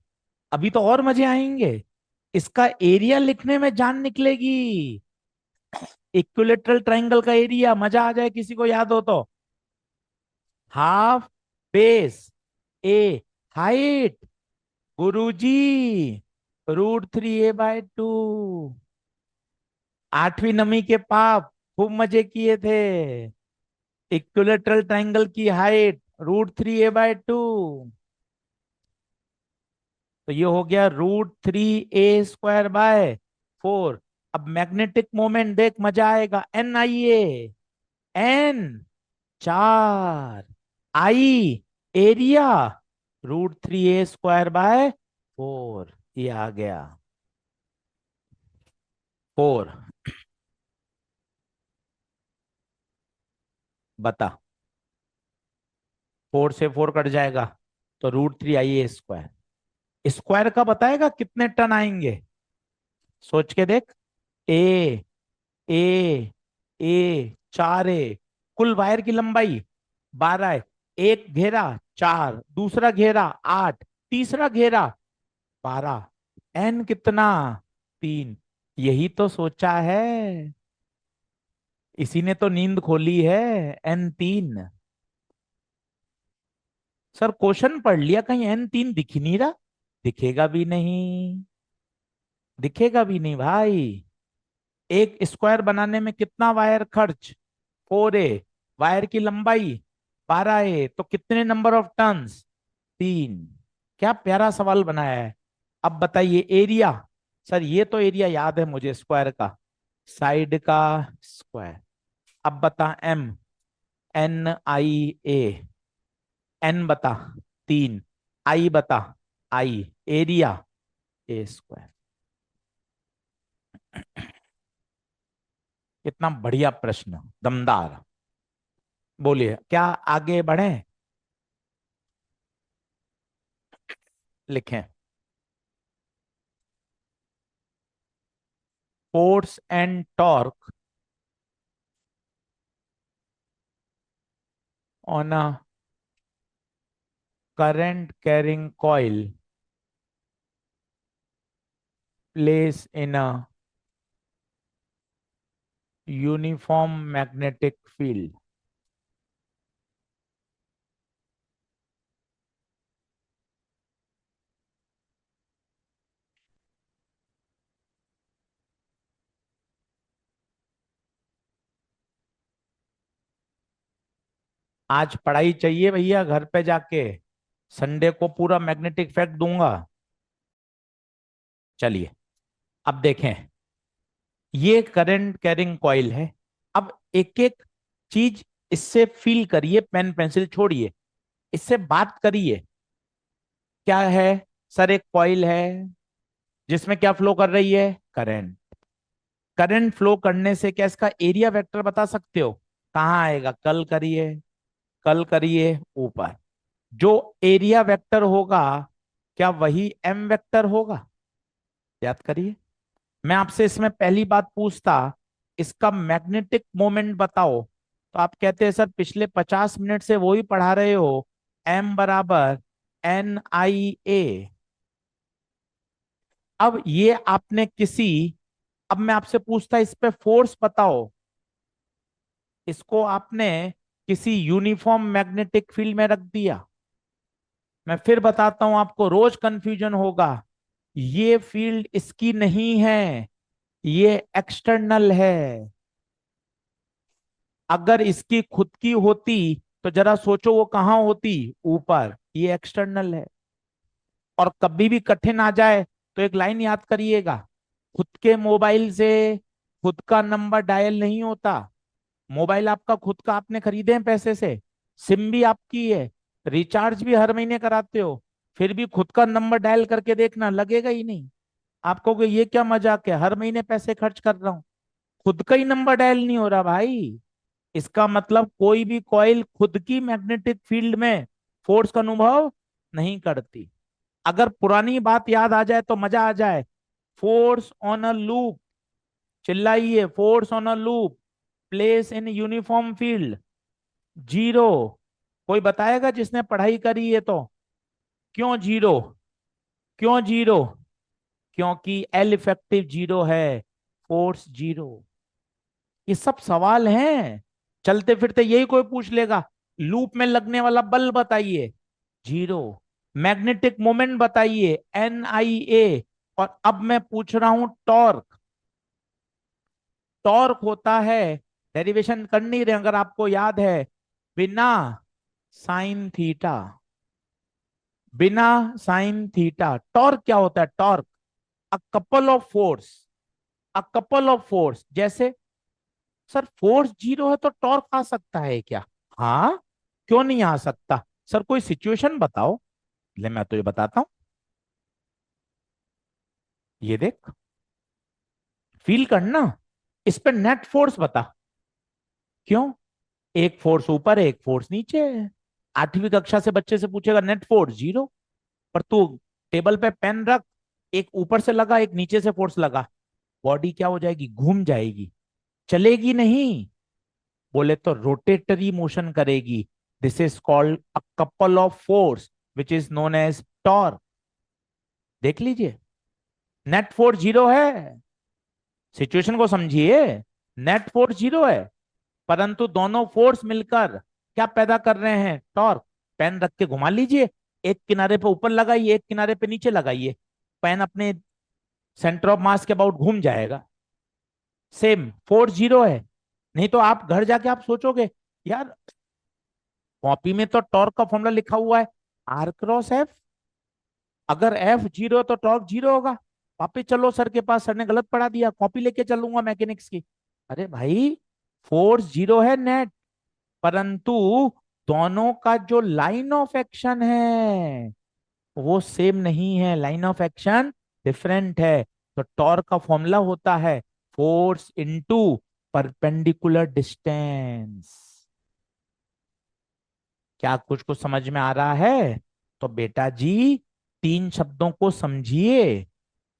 अभी तो और मजे आएंगे, इसका एरिया लिखने में जान निकलेगी। इक्विलेटरल ट्रायंगल का एरिया, मजा आ जाए किसी को याद हो तो, हाफ बेस ए हाइट, गुरुजी, √3A/2। आठवीं नमी के पाप खूब मजे किए थे। इक्विलेटरल ट्रायंगल की हाइट √3A/2, तो ये हो गया √3A²/4। अब मैग्नेटिक मोमेंट देख, मजा आएगा, NIA, N 4, eye area, √3A²/4, ये आ गया 4। बता, 4 से 4 कट जाएगा, तो √3IA², स्क्वायर का बताएगा कितने टन आएंगे, सोच के देख। ए ए ए 4A, कुल वायर की लंबाई 12 है, एक घेरा 4, दूसरा घेरा 8, तीसरा घेरा 12, एन कितना, 3। यही तो सोचा है, इसी ने तो नींद खोली है, N3। सर क्वेश्चन पढ़ लिया, कहीं N3 दिख ही नहीं रहा, दिखेगा भी नहीं, दिखेगा भी नहीं भाई। एक स्क्वायर बनाने में कितना वायर खर्च, 4A, वायर की लंबाई 12A, तो कितने नंबर ऑफ टर्न्स, 3। क्या प्यारा सवाल बनाया है। अब बताइए एरिया। सर ये तो एरिया याद है मुझे, स्क्वायर का, साइड का स्क्वायर। अब बता एम, NIA, एन बता 3, आई बता, आई, एरिया A²। कितना बढ़िया प्रश्न, दमदार। बोलिए क्या आगे बढ़े। लिखें। Force and torque on a current carrying coil placed in a uniform magnetic field। आज पढ़ाई चाहिए भैया, घर पे जाके संडे को पूरा मैग्नेटिक फैक्ट दूंगा। चलिए अब देखें, ये करंट कैरिंग कॉइल है। अब एक एक चीज इससे फील करिए, पेन पेंसिल छोड़िए, इससे बात करिए। क्या है सर, एक कॉइल है जिसमें क्या फ्लो कर रही है, करंट। करंट फ्लो करने से क्या इसका एरिया वेक्टर बता सकते हो, कहाँ आएगा, कल करिए, कल करिए ऊपर। जो एरिया वेक्टर होगा क्या वही एम वेक्टर होगा, याद करिए। मैं आपसे इसमें पहली बात पूछता, इसका मैग्नेटिक मोमेंट बताओ, तो आप कहते हैं सर पिछले 50 मिनट से वो ही पढ़ा रहे हो, एम बराबर NIA। अब ये आपने किसी, अब मैं आपसे पूछता इस पे फोर्स बताओ, इसको आपने किसी यूनिफॉर्म मैग्नेटिक फील्ड में रख दिया। मैं फिर बताता हूं आपको, रोज कंफ्यूजन होगा। ये फील्ड इसकी नहीं है, ये एक्सटर्नल है। अगर इसकी खुद की होती तो जरा सोचो वो कहां होती, ऊपर। ये एक्सटर्नल है। और कभी भी कठिन आ जाए तो एक लाइन याद करिएगा, खुद के मोबाइल से खुद का नंबर डायल नहीं होता। मोबाइल आपका खुद का, आपने खरीदे हैं पैसे से, सिम भी आपकी है, रिचार्ज भी हर महीने कराते हो, फिर भी खुद का नंबर डायल करके देखना, लगेगा ही नहीं। आप कहोगे ये क्या मजाक है, हर महीने पैसे खर्च कर रहा हूं, खुद का ही नंबर डायल नहीं हो रहा भाई। इसका मतलब कोई भी कॉइल खुद की मैग्नेटिक फील्ड में फोर्स का अनुभव नहीं करती। अगर पुरानी बात याद आ जाए तो मजा आ जाए। फोर्स ऑन अ लूप, चिल्लाइए, force on a loop place in uniform field, zero. कोई बताएगा जिसने पढ़ाई करी है तो, क्यों जीरो, क्यों जीरो, क्योंकि एल इफेक्टिव जीरो है, फोर्स जीरो। ये सब सवाल हैं, चलते फिरते यही कोई पूछ लेगा। लूप में लगने वाला बल बताइए, जीरो। मैग्नेटिक मोमेंट बताइए, NIA। और अब मैं पूछ रहा हूं टॉर्क। टॉर्क होता है, डेरिवेशन कर नहीं रहे अगर आपको याद है, बिना साइन थीटा, बिना साइन थीटा। टॉर्क क्या होता है, torque a couple of force, a couple of force. जैसे सर फोर्स जीरो है तो टॉर्क आ सकता है क्या, हाँ, क्यों नहीं आ सकता। सर कोई सिचुएशन बताओ, ले मैं तो ये बताता हूं। ये देख, फील करना, इस पे नेट फोर्स बता, क्यों, एक फोर्स ऊपर है एक फोर्स नीचे है। 8वीं कक्षा से बच्चे से पूछेगा नेट फोर्स जीरो, पर तू टेबल पे पेन रख, एक ऊपर से लगा एक नीचे से फोर्स लगा, बॉडी क्या हो जाएगी, घूम जाएगी, चलेगी नहीं। बोले तो रोटेटरी मोशन करेगी। This is called a couple of force which is known as torque. देख लीजिए, नेट फोर्स जीरो है, सिचुएशन को समझिए। नेट फोर्स जीरो है, परंतु दोनों फोर्स मिलकर क्या पैदा कर रहे हैं, टॉर्क। पेन रख के घुमा लीजिए, एक किनारे पे ऊपर लगाइए एक किनारे पे नीचे लगाइए, पेन अपने सेंटर ऑफ मास के अबाउट घूम जाएगा। सेम फोर्स जीरो है। नहीं तो आप घर जाके आप सोचोगे, यार कॉपी में तो टॉर्क का फॉर्मूला लिखा हुआ है R क्रॉस F, अगर एफ जीरो तो टॉर्क जीरो होगा। वापिस चलो सर के पास, सर ने गलत पढ़ा दिया, कॉपी लेके चलूंगा मैकेनिक्स की। अरे भाई, फोर्स जीरो है नेट, परंतु दोनों का जो लाइन ऑफ एक्शन है वो सेम नहीं है, लाइन ऑफ एक्शन डिफरेंट है। तो टॉर्क का फॉर्मूला होता है फोर्स इनटू परपेंडिकुलर डिस्टेंस। क्या कुछ कुछ समझ में आ रहा है? तो बेटा जी, तीन शब्दों को समझिए।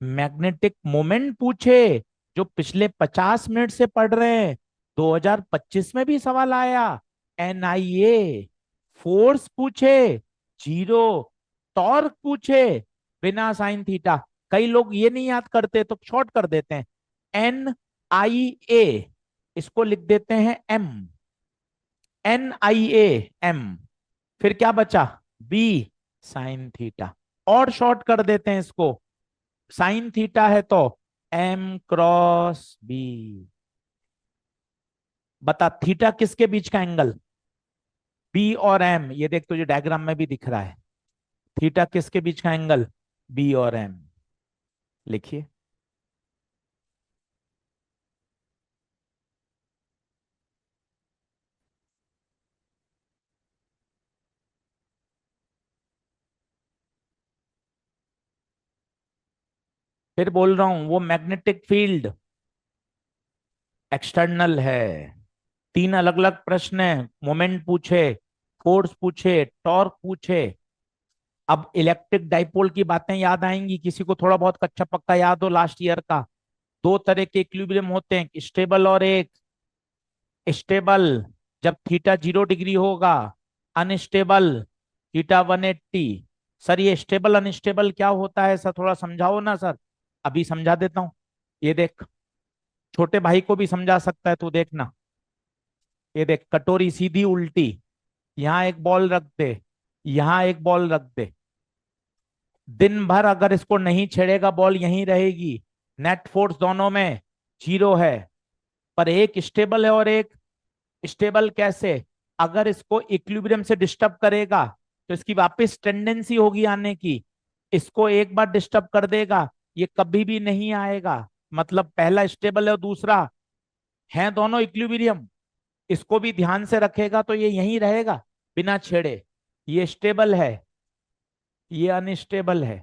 मैग्नेटिक मोमेंट पूछे, जो पिछले 50 मिनट से पढ़ रहे हैं, 2025 में भी सवाल आया, एनआईए। फोर्स पूछे, जीरो। टॉर्क पूछे, बिना साइन थीटा। कई लोग ये नहीं याद करते तो शॉर्ट कर देते हैं, एन आई ए, इसको लिख देते हैं M. N I A, M. फिर क्या बचा? B sine theta. और शॉर्ट कर देते हैं इसको, साइन थीटा है तो एम क्रॉस बी। बता थीटा किसके बीच का एंगल? बी और एम, ये देख तुझे डायग्राम में भी दिख रहा है। थीटा किसके बीच का एंगल? बी और एम। लिखिए। फिर बोल रहा हूं, वो मैग्नेटिक फील्ड एक्सटर्नल है। तीन अलग अलग प्रश्न है, मोमेंट पूछे, फोर्स पूछे, टॉर्क पूछे। अब इलेक्ट्रिक डाइपोल की बातें याद आएंगी किसी को? थोड़ा बहुत कच्चा पक्का याद हो लास्ट ईयर का? दो तरह के इक्विलिब्रियम होते हैं, स्टेबल और एक स्टेबल। जब थीटा 0 डिग्री होगा, अनस्टेबल थीटा 180। सर ये स्टेबल अनस्टेबल क्या होता है सर, थोड़ा समझाओ ना सर। अभी समझा देता हूँ। ये देख, छोटे भाई को भी समझा सकता है, तू देखना। ये देख, कटोरी सीधी उल्टी, यहाँ एक बॉल रख दे, यहाँ एक बॉल रख दे। दिन भर अगर इसको नहीं छेड़ेगा, बॉल यहीं रहेगी। नेट फोर्स दोनों में जीरो है, पर एक स्टेबल है और एक स्टेबल कैसे? अगर इसको इक्विलिब्रियम से डिस्टर्ब करेगा तो इसकी वापस टेंडेंसी होगी आने की। इसको एक बार डिस्टर्ब कर देगा, ये कभी भी नहीं आएगा। मतलब पहला स्टेबल है और दूसरा है, दोनों इक्विलिब्रियम। इसको भी ध्यान से रखेगा तो ये यहीं रहेगा बिना छेड़े। ये स्टेबल है, ये अनस्टेबल है।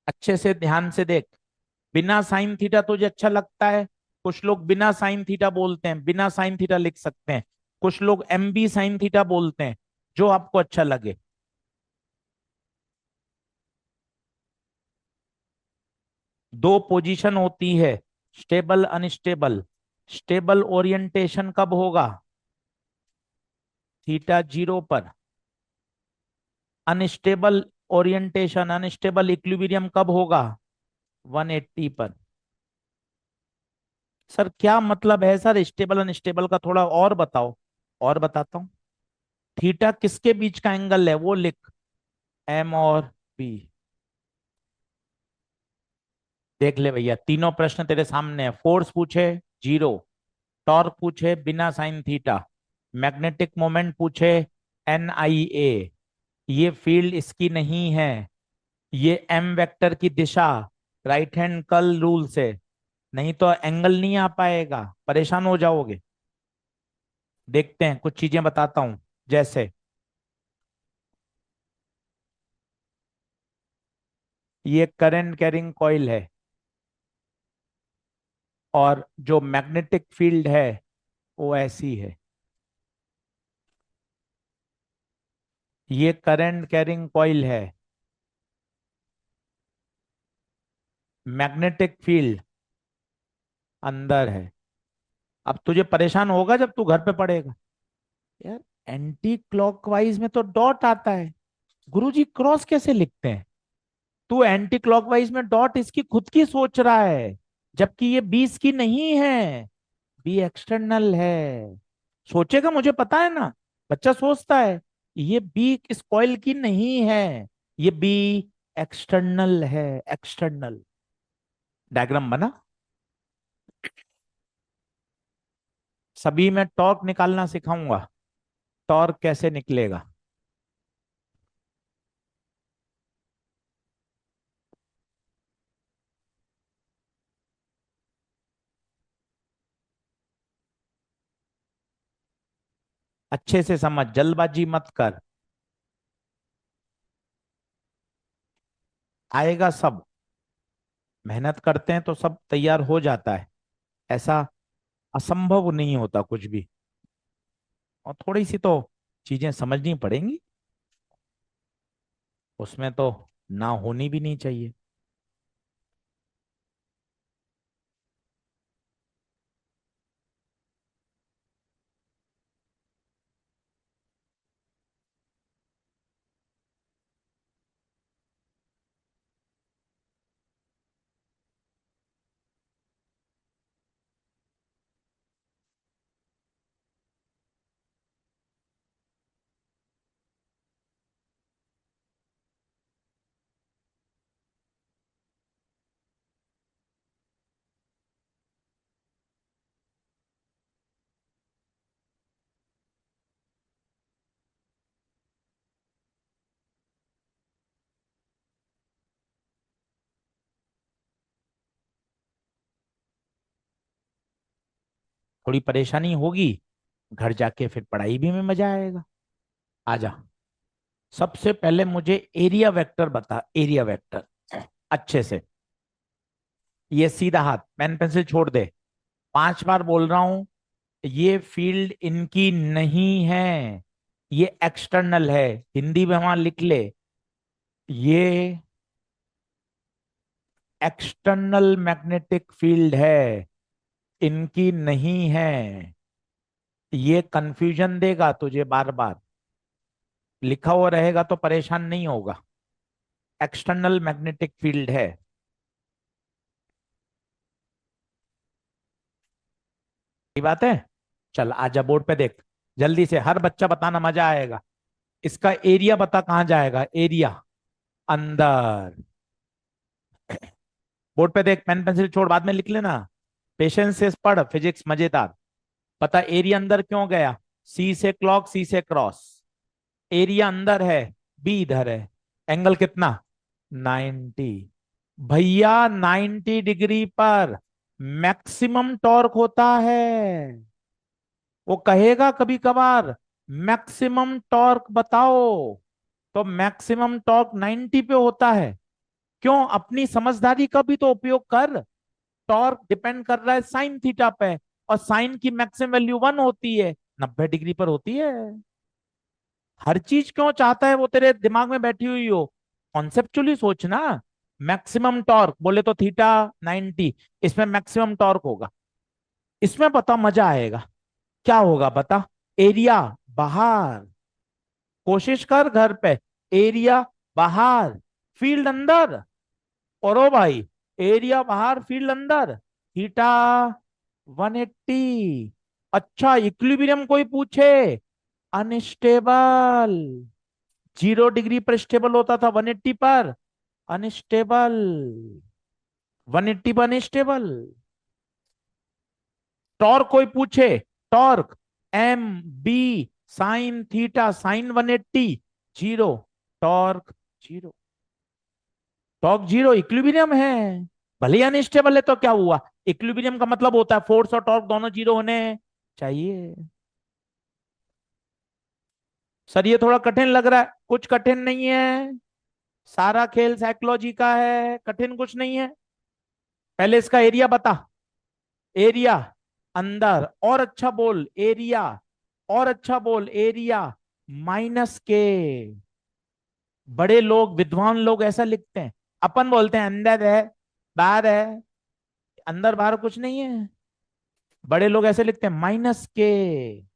अच्छे से ध्यान से देख। बिना साइन थीटा तुझे अच्छा लगता है? कुछ लोग बिना साइन थीटा बोलते हैं, बिना साइन थीटा लिख सकते हैं। कुछ लोग एम बी साइन थीटा बोलते हैं, जो आपको अच्छा लगे। दो पोजीशन होती है, स्टेबल अनस्टेबल। स्टेबल ओरिएंटेशन कब होगा? थीटा 0 पर। अनस्टेबल ओरिएंटेशन, अनस्टेबल इक्विलिब्रियम कब होगा? 180 पर। सर क्या मतलब है सर स्टेबल अनस्टेबल का, थोड़ा और बताओ। और बताता हूं। थीटा किसके बीच का एंगल है वो लिख, एम और बी। देख ले भैया, तीनों प्रश्न तेरे सामने है। फोर्स पूछे, जीरो। टॉर्क पूछे, बिना साइन थीटा। मैग्नेटिक मोमेंट पूछे, एन आई ए। ये फील्ड इसकी नहीं है, ये एम वेक्टर की दिशा, राइट हैंड कर्ल रूल से। नहीं तो एंगल नहीं आ पाएगा, परेशान हो जाओगे। देखते हैं, कुछ चीजें बताता हूं। जैसे ये करंट कैरिंग कॉइल है, और जो मैग्नेटिक फील्ड है वो ऐसी है। ये करंट कैरिंग कॉइल है, मैग्नेटिक फील्ड अंदर है। अब तुझे परेशान होगा जब तू घर पे पढ़ेगा, यार एंटी क्लॉकवाइज में तो डॉट आता है, गुरुजी क्रॉस कैसे लिखते हैं? तू एंटी क्लॉकवाइज में डॉट इसकी खुद की सोच रहा है, जबकि ये 20 की नहीं है, बी एक्सटर्नल है। सोचेगा, मुझे पता है ना, बच्चा सोचता है ये बी इस कॉइल की नहीं है, ये बी एक्सटर्नल है, एक्सटर्नल। डायग्राम बना? सभी में टॉर्क निकालना सिखाऊंगा। टॉर्क कैसे निकलेगा? अच्छे से समझ, जल्दबाजी मत कर। आएगा सब, मेहनत करते हैं तो सब तैयार हो जाता है। ऐसा असंभव नहीं होता कुछ भी। और थोड़ी सी तो चीजें समझनी पड़ेंगी, उसमें तो ना होनी भी नहीं चाहिए। थोड़ी परेशानी होगी, घर जाके फिर पढ़ाई भी में मजा आएगा। आजा। सबसे पहले मुझे एरिया वेक्टर बता, एरिया वेक्टर अच्छे से। ये सीधा हाथ, पेन पेंसिल छोड़ दे। 5 बार बोल रहा हूं, ये फील्ड इनकी नहीं है, ये एक्सटर्नल है। हिंदी में वहां लिख ले, ये एक्सटर्नल मैग्नेटिक फील्ड है, इनकी नहीं है। ये कंफ्यूजन देगा तुझे बार बार, लिखा हुआ रहेगा तो परेशान नहीं होगा। एक्सटर्नल मैग्नेटिक फील्ड है। ये बात है। चल आजा बोर्ड पे देख, जल्दी से हर बच्चा बताना, मजा आएगा। इसका एरिया बता, कहां जाएगा एरिया? अंदर। बोर्ड पे देख, पेन पेंसिल छोड़, बाद में लिख लेना। पेशेंस से पढ़, फिजिक्स मजेदार। पता एरिया अंदर क्यों गया? सी से क्लॉक, सी से क्रॉस। एरिया अंदर है, बी इधर है। एंगल कितना? 90। भैया 90 डिग्री पर मैक्सिमम टॉर्क होता है। वो कहेगा कभी कभार, मैक्सिमम टॉर्क बताओ, तो मैक्सिमम टॉर्क 90 पे होता है। क्यों? अपनी समझदारी का भी तो उपयोग कर। टॉर्क डिपेंड कर रहा है साइन थीटा पे, और साइन की मैक्सिमम वैल्यू 1 होती है, 90 डिग्री पर होती है। हर चीज क्यों चाहता है वो तेरे दिमाग में बैठी हुई हो? कॉन्सेप्चुअली सोचना। मैक्सिमम टॉर्क बोले तो थीटा 90, इसमें मैक्सिमम टॉर्क होगा। इसमें बता मजा आएगा। क्या होगा बता? एरिया बाहर, कोशिश कर घर पे। एरिया बाहर, फील्ड अंदर। और ओ भाई, एरिया बाहर फील्ड अंदर, थीटा 180। अच्छा, इक्विलिब्रियम कोई पूछे? अनस्टेबल। 0 डिग्री पर स्टेबल होता था, 180 पर अनस्टेबल। 180 पर अनस्टेबल। टॉर्क कोई पूछे? Torque M B sine theta, sine 180, zero. Torque zero. Torque zero, equilibrium है। भले ही अनस्टेबल है तो क्या हुआ? इक्विलिब्रियम का मतलब होता है फोर्स और टॉर्क दोनों जीरो होने चाहिए। सर ये थोड़ा कठिन लग रहा है। कुछ कठिन नहीं है, सारा खेल साइकोलॉजी का है, कठिन कुछ नहीं है। पहले इसका एरिया बता। एरिया अंदर, और अच्छा बोल एरिया, और अच्छा बोल एरिया -K। बड़े लोग, विद्वान लोग ऐसा लिखते हैं। अपन बोलते हैं अंदर है, बाहर है। अंदर बाहर कुछ नहीं है। बड़े लोग ऐसे लिखते हैं -K।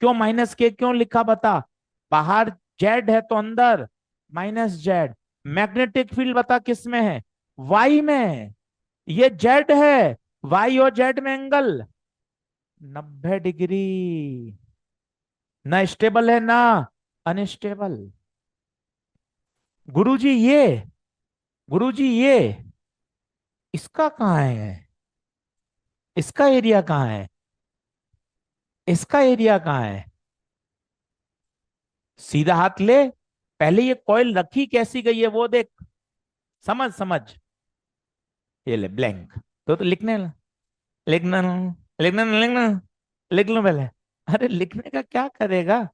क्यों -K क्यों लिखा बता? बाहर जेड है तो अंदर -Z। मैग्नेटिक फील्ड बता किस में है? वाई में। ये जेड है, वाई और जेड में एंगल 90 डिग्री। ना स्टेबल है ना अनस्टेबल। गुरुजी ये, गुरुजी ये, इसका कहाँ है? इसका एरिया कहाँ है? इसका एरिया कहाँ है? सीधा हाथ ले, पहले ये कॉइल रखी कैसी गई है वो देख, समझ समझ। ये ले ब्लैंक। तो लिखने लिखना लिखना लिखना लिख लूं पहले। अरे लिखने का क्या करेगा,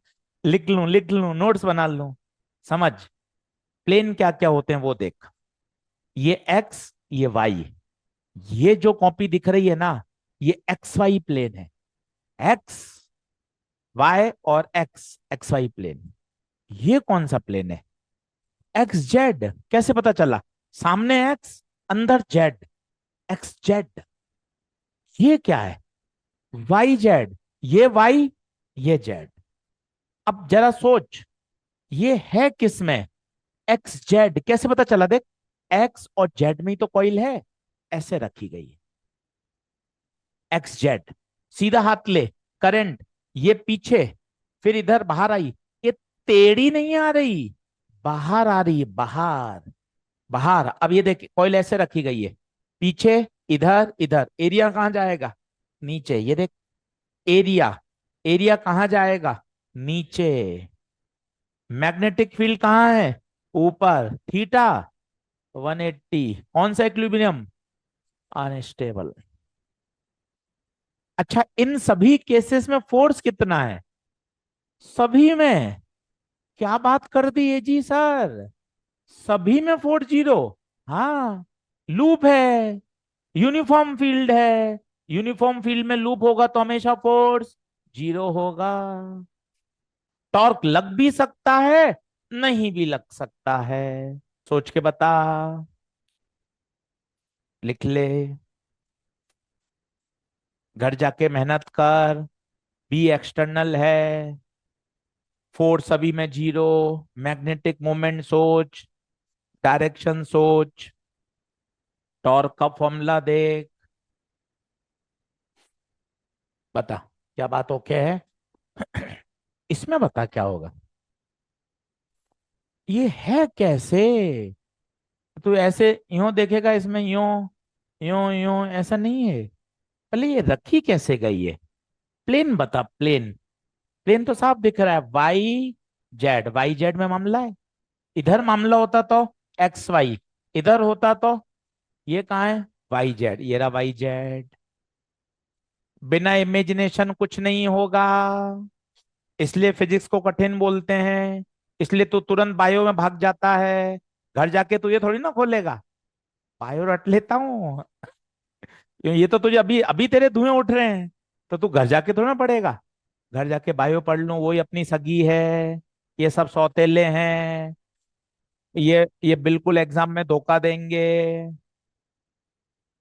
लिख लूं नोट्स बना लूं। समझ, प्लेन क्या क्या होते हैं वो देख। ये एक्स, ये वाई, ये जो कॉपी दिख रही है ना, ये एक्स वाई प्लेन है। एक्स वाई और एक्स, एक्स वाई प्लेन। ये कौन सा प्लेन है? X Z. कैसे पता चला? सामने एक्स, अंदर जेड, एक्स जेड। ये क्या है? Y Z. ये वाई, ये जेड। अब जरा सोच, ये है किस में? X Z. कैसे पता चला? देख, एक्स और जेड में ही तो कॉइल है, ऐसे रखी गई है। X Z. सीधा हाथ ले, करंट ये पीछे, फिर इधर बाहर आई। ये टेढ़ी नहीं आ रही, बाहर आ रही है, बाहर बाहर। अब ये देख, कॉइल ऐसे रखी गई है, पीछे इधर इधर। एरिया कहां जाएगा? नीचे। ये देख, एरिया, एरिया कहां जाएगा? नीचे। मैग्नेटिक फील्ड कहां है? ऊपर। थीटा 180। कौन सा इक्विलिब्रियम? अनस्टेबल। अच्छा, इन सभी केसेस में फोर्स कितना है? सभी में। क्या बात कर दी है जी सर, सभी में फोर्स जीरो। हाँ, लूप है, यूनिफॉर्म फील्ड है। यूनिफॉर्म फील्ड में लूप होगा तो हमेशा फोर्स जीरो होगा। टॉर्क लग भी सकता है, नहीं भी लग सकता है। सोच के बता, लिख ले, घर जाके मेहनत कर। बी एक्सटर्नल है, फोर्स अभी में जीरो, मैग्नेटिक मोमेंट सोच, डायरेक्शन सोच, टॉर्क का फॉर्मूला देख। बता, क्या बात ओके है? इसमें बता क्या होगा? ये है कैसे? तू ऐसे यूं देखेगा, इसमें यूं यूं यूं ऐसा नहीं है। पहले ये रखी कैसे गई है? प्लेन बता, प्लेन। प्लेन तो साफ दिख रहा है, वाई जेड। वाई जेड में मामला है। इधर मामला होता तो एक्स वाई, इधर होता तो ये कहाँ है? Y Z. ये रहा वाई जेड। बिना इमेजिनेशन कुछ नहीं होगा, इसलिए फिजिक्स को कठिन बोलते हैं। इसलिए तू तुरंत बायो में भाग जाता है। घर जाके तू ये थोड़ी ना खोलेगा, बायो रट लेता हूँ। ये तो तुझे अभी अभी तेरे धुएं उठ रहे हैं, तो तू घर जाके थोड़ा ना पढ़ेगा। घर जाके बायो पढ़ लूं, वही अपनी सगी है। ये सब सौतेले हैं, ये बिल्कुल एग्जाम में धोखा देंगे।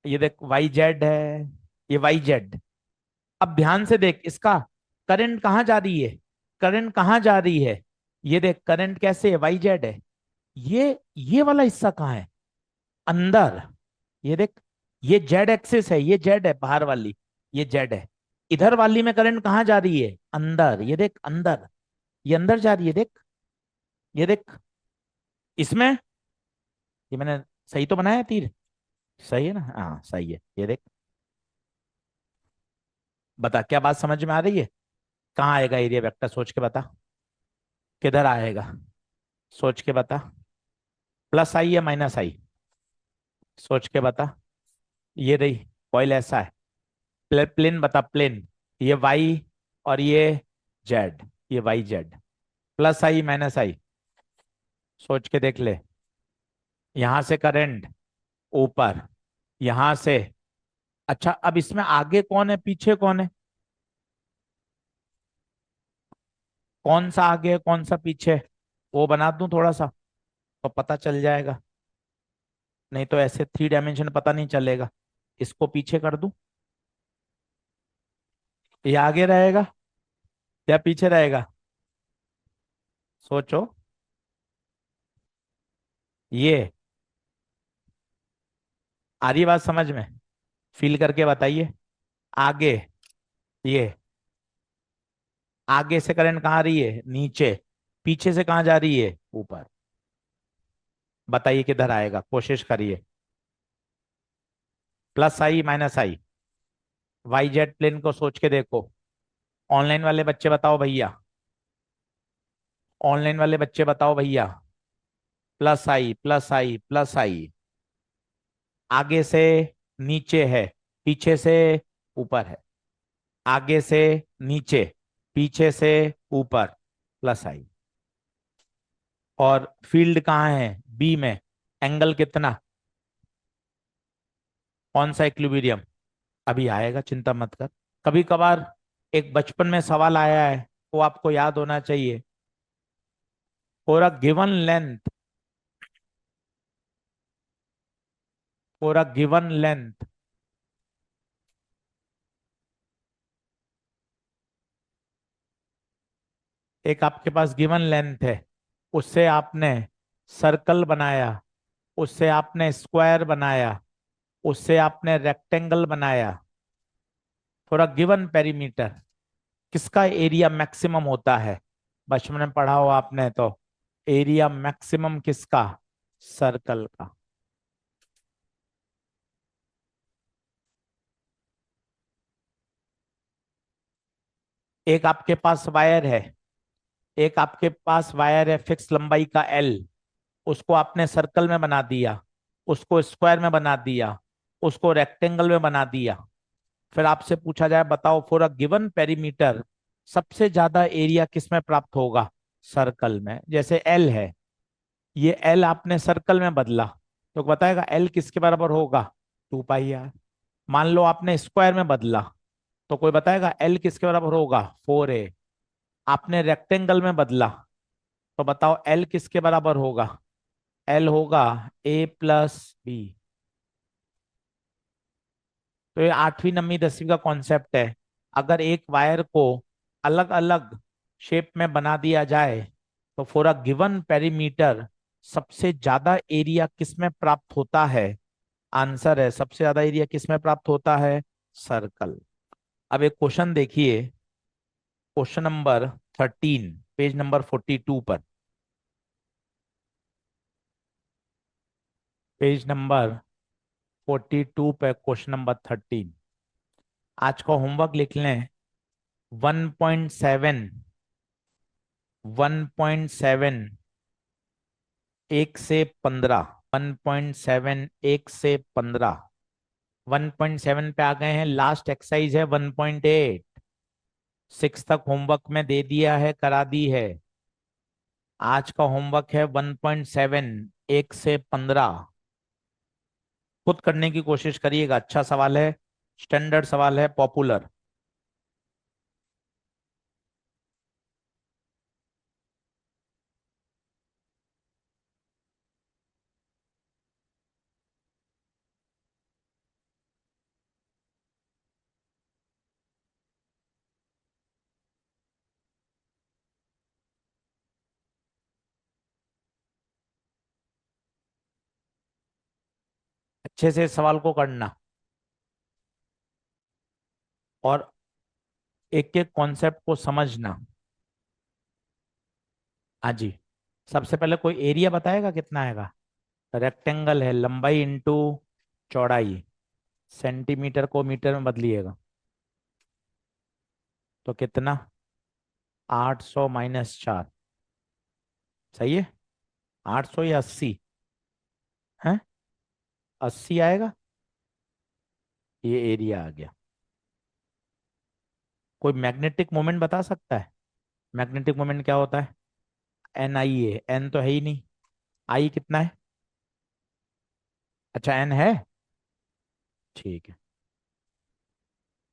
ये देख, वाई जेड है, ये वाई जेड। अब ध्यान से देख इसका, करंट कहाँ जा रही है? करंट कहाँ जा रही है? ये देख, करंट कैसे है? वाई जेड है। ये वाला हिस्सा कहाँ है? अंदर। ये देख, ये जेड एक्सिस है, ये जेड है बाहर वाली, ये जेड है। इधर वाली में करंट कहाँ जा रही है? अंदर। ये देख, अंदर, ये अंदर जा रही है, देख। ये देख, इसमें, ये मैंने सही तो बनाया है तीर? सही है ना? हाँ सही है। ये देख, बता क्या बात समझ में आ रही है? कहाँ आएगा एरिया वेक्टर? सोच के बता, किधर आएगा? सोच के बता। प्लस आई या माइनस आई? सोच के बता। ये रही कॉइल, ऐसा है। प्लेन बता, प्लेन। ये वाई और ये जेड, ये वाई जेड। प्लस आई माइनस आई? सोच के देख ले। यहां से करंट ऊपर, यहां से। अच्छा, अब इसमें आगे कौन है, पीछे कौन है? कौन सा आगे है, कौन सा पीछे है? वो बना दूं थोड़ा सा, तो पता चल जाएगा। नहीं तो ऐसे थ्री डायमेंशन पता नहीं चलेगा। इसको पीछे कर दूं, ये आगे रहेगा या पीछे रहेगा? सोचो। ये आ रही बात समझ में? फील करके बताइए। आगे, ये आगे से करंट कहाँ आ रही है? नीचे। पीछे से कहाँ जा रही है? ऊपर। बताइए किधर आएगा, कोशिश करिए। प्लस आई माइनस आई? वाई जेड प्लेन को सोच के देखो। ऑनलाइन वाले बच्चे बताओ भैया। ऑनलाइन वाले बच्चे बताओ भैया। प्लस आई प्लस आई प्लस आई। आगे से नीचे है, पीछे से ऊपर है। आगे से नीचे, पीछे से ऊपर, प्लस आई। और फील्ड कहाँ है? बी में। एंगल कितना? कौन सा इक्विलिब्रियम? अभी आएगा, चिंता मत कर। कभी कभार एक बचपन में सवाल आया है, वो आपको याद होना चाहिए। For a given length, for a given length, एक आपके पास गिवन लेंथ है, उससे आपने सर्कल बनाया, उससे आपने स्क्वायर बनाया, उससे आपने रेक्टेंगल बनाया। फॉर अ गिवन पेरीमीटर, किसका एरिया मैक्सिमम होता है? बचपन में पढ़ा हो आपने तो। एरिया मैक्सिमम किसका? सर्कल का। एक आपके पास वायर है, एक आपके पास वायर है फिक्स लंबाई का एल, उसको आपने सर्कल में बना दिया, उसको स्क्वायर में बना दिया, उसको रेक्टेंगल में बना दिया। फिर आपसे पूछा जाए बताओ फॉर अ गिवन पेरीमीटर सबसे ज्यादा एरिया किस में प्राप्त होगा? सर्कल में। जैसे एल है, ये एल आपने सर्कल में बदला, तो बताएगा एल किसके बराबर होगा? 2 पाई आर। मान लो आपने स्क्वायर में बदला, तो कोई बताएगा एल किसके बराबर होगा? 4 ए। आपने रेक्टेंगल में बदला, तो बताओ एल किसके बराबर होगा? एल होगा A+B। तो ये 8वीं 9वीं 10वीं का कॉन्सेप्ट है। अगर एक वायर को अलग अलग शेप में बना दिया जाए, तो फॉर अ गिवन पेरीमीटर सबसे ज्यादा एरिया किस में प्राप्त होता है? आंसर है सबसे ज्यादा एरिया किस में प्राप्त होता है? सर्कल। अब एक क्वेश्चन देखिए, क्वेश्चन नंबर 13, पेज नंबर 42 पर। पेज नंबर 42 पे क्वेश्चन नंबर 13। आज का होमवर्क लिख लें। 1.7, 1.7 1 से 15, 1.7 1 से 15। 1.7 पे आ गए हैं, लास्ट एक्सरसाइज है 1.8। 6 तक होमवर्क में दे दिया है, करा दी है। आज का होमवर्क है 1.7, 1 से 15। खुद करने की कोशिश करिएगा, अच्छा सवाल है, स्टैंडर्ड सवाल है, पॉपुलर। अच्छे से सवाल को करना और एक एक कॉन्सेप्ट को समझना। हाँ जी। सबसे पहले कोई एरिया बताएगा कितना आएगा? रेक्टेंगल है, लंबाई इंटू चौड़ाई, सेंटीमीटर को मीटर में बदलिएगा, तो कितना? 800 - 4। सही है? 800 या 80 है? 80 आएगा। ये एरिया आ गया। कोई मैग्नेटिक मोमेंट बता सकता है? मैग्नेटिक मोमेंट क्या होता है? NIA। एन तो है ही नहीं। आई कितना है? अच्छा, एन है। ठीक है।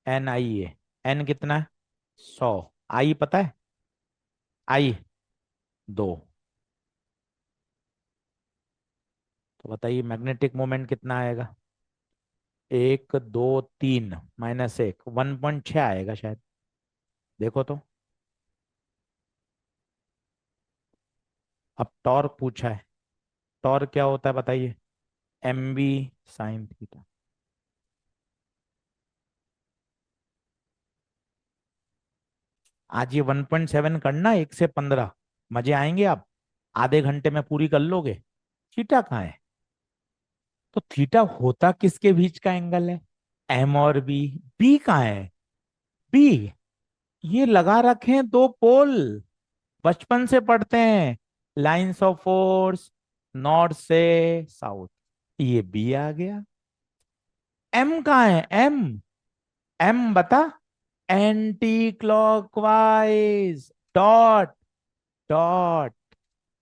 NIA। एन कितना है? 100। आई पता है? आई 2। तो बताइए मैग्नेटिक मोमेंट कितना आएगा? 1 2 3 -1, 1.6 आएगा शायद। देखो तो। अब टॉर्क पूछा है, टॉर्क क्या होता है बताइए? MV sin θ। आज ये 1.7 करना 1 से 15, मजे आएंगे आप। आधे घंटे में पूरी कर लोगे। थीटा कहाँ है? तो थीटा होता किसके बीच का एंगल है? एम और बी। बी कहाँ है? बी, ये लगा रखे हैं 2 पोल। बचपन से पढ़ते हैं, लाइंस ऑफ फोर्स नॉर्थ से साउथ। ये बी आ गया। एम कहाँ है? एम, एम बता। Anti clockwise, dot, dot,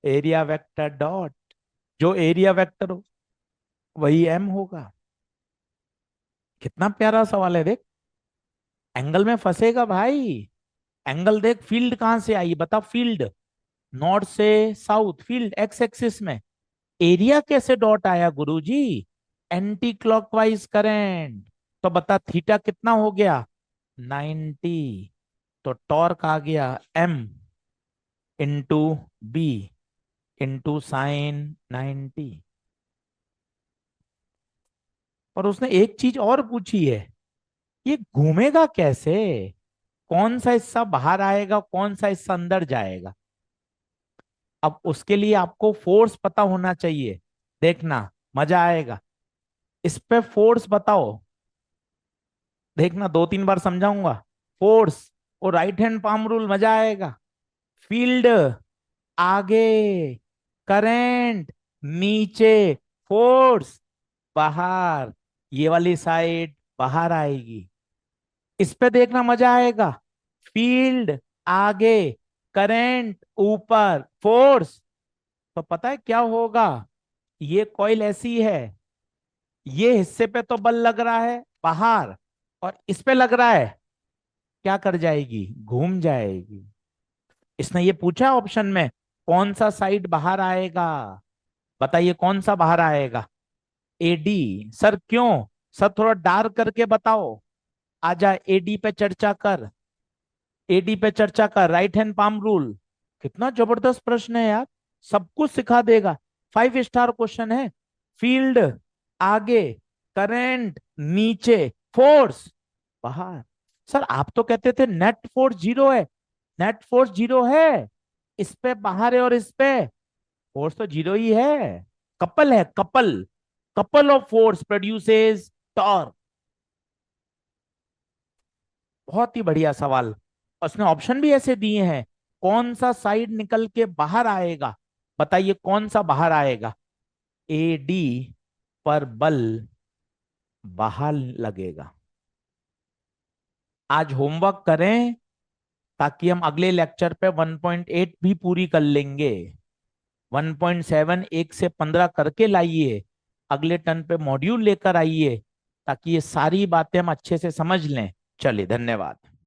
area vector dot. जो एरिया वेक्टर हो वही एम होगा। कितना प्यारा सवाल है देख। एंगल में फंसेगा भाई। एंगल देख, फील्ड कहां से आई बता, फील्ड नॉर्थ से साउथ, फील्ड एक्स एक्सिस में। एरिया कैसे डॉट आया गुरुजी? Anti clockwise current. तो बता थीटा कितना हो गया? 90। तो टॉर्क आ गया M into B into sine 90। और उसने एक चीज और पूछी है, ये घूमेगा कैसे? कौन सा हिस्सा बाहर आएगा, कौन सा हिस्सा अंदर जाएगा? अब उसके लिए आपको फोर्स पता होना चाहिए। देखना मजा आएगा। इस पे फोर्स बताओ। देखना 2-3 बार समझाऊंगा। फोर्स और राइट हैंड पाम रूल, मजा आएगा। फील्ड आगे, करंट नीचे, फोर्स बाहर। ये वाली साइड बाहर आएगी। इस पे देखना मजा आएगा। फील्ड आगे, करंट ऊपर, फोर्स। तो पता है क्या होगा? ये कॉइल ऐसी है, ये हिस्से पे तो बल लग रहा है बाहर, और इस पे लग रहा है, क्या कर जाएगी? घूम जाएगी। इसने ये पूछा ऑप्शन में, कौन सा साइड बाहर आएगा? बताइए कौन सा बाहर आएगा? एडी। सर क्यों? सर थोड़ा डार्क करके बताओ। आजा एडी पे चर्चा कर। एडी पे चर्चा कर, राइट हैंड पाम रूल। कितना जबरदस्त प्रश्न है यार, सब कुछ सिखा देगा। 5 स्टार क्वेश्चन है। फील्ड आगे, करंट नीचे, फोर्स बाहर। सर आप तो कहते थे नेट फोर्स जीरो है। नेट फोर्स जीरो है, इस पे बाहर है और इस पे फोर्स तो जीरो ही है। कपल है, couple. Couple of force produces torque. बहुत ही बढ़िया सवाल। उसने ऑप्शन भी ऐसे दिए हैं, कौन सा साइड निकल के बाहर आएगा? बताइए कौन सा बाहर आएगा? ए डी पर बल बाहर लगेगा। आज होमवर्क करें ताकि हम अगले लेक्चर पे 1.8 भी पूरी कर लेंगे। 1.7 एक से 15 करके लाइए। अगले टर्न पे मॉड्यूल लेकर आइए ताकि ये सारी बातें हम अच्छे से समझ लें। चलिए धन्यवाद।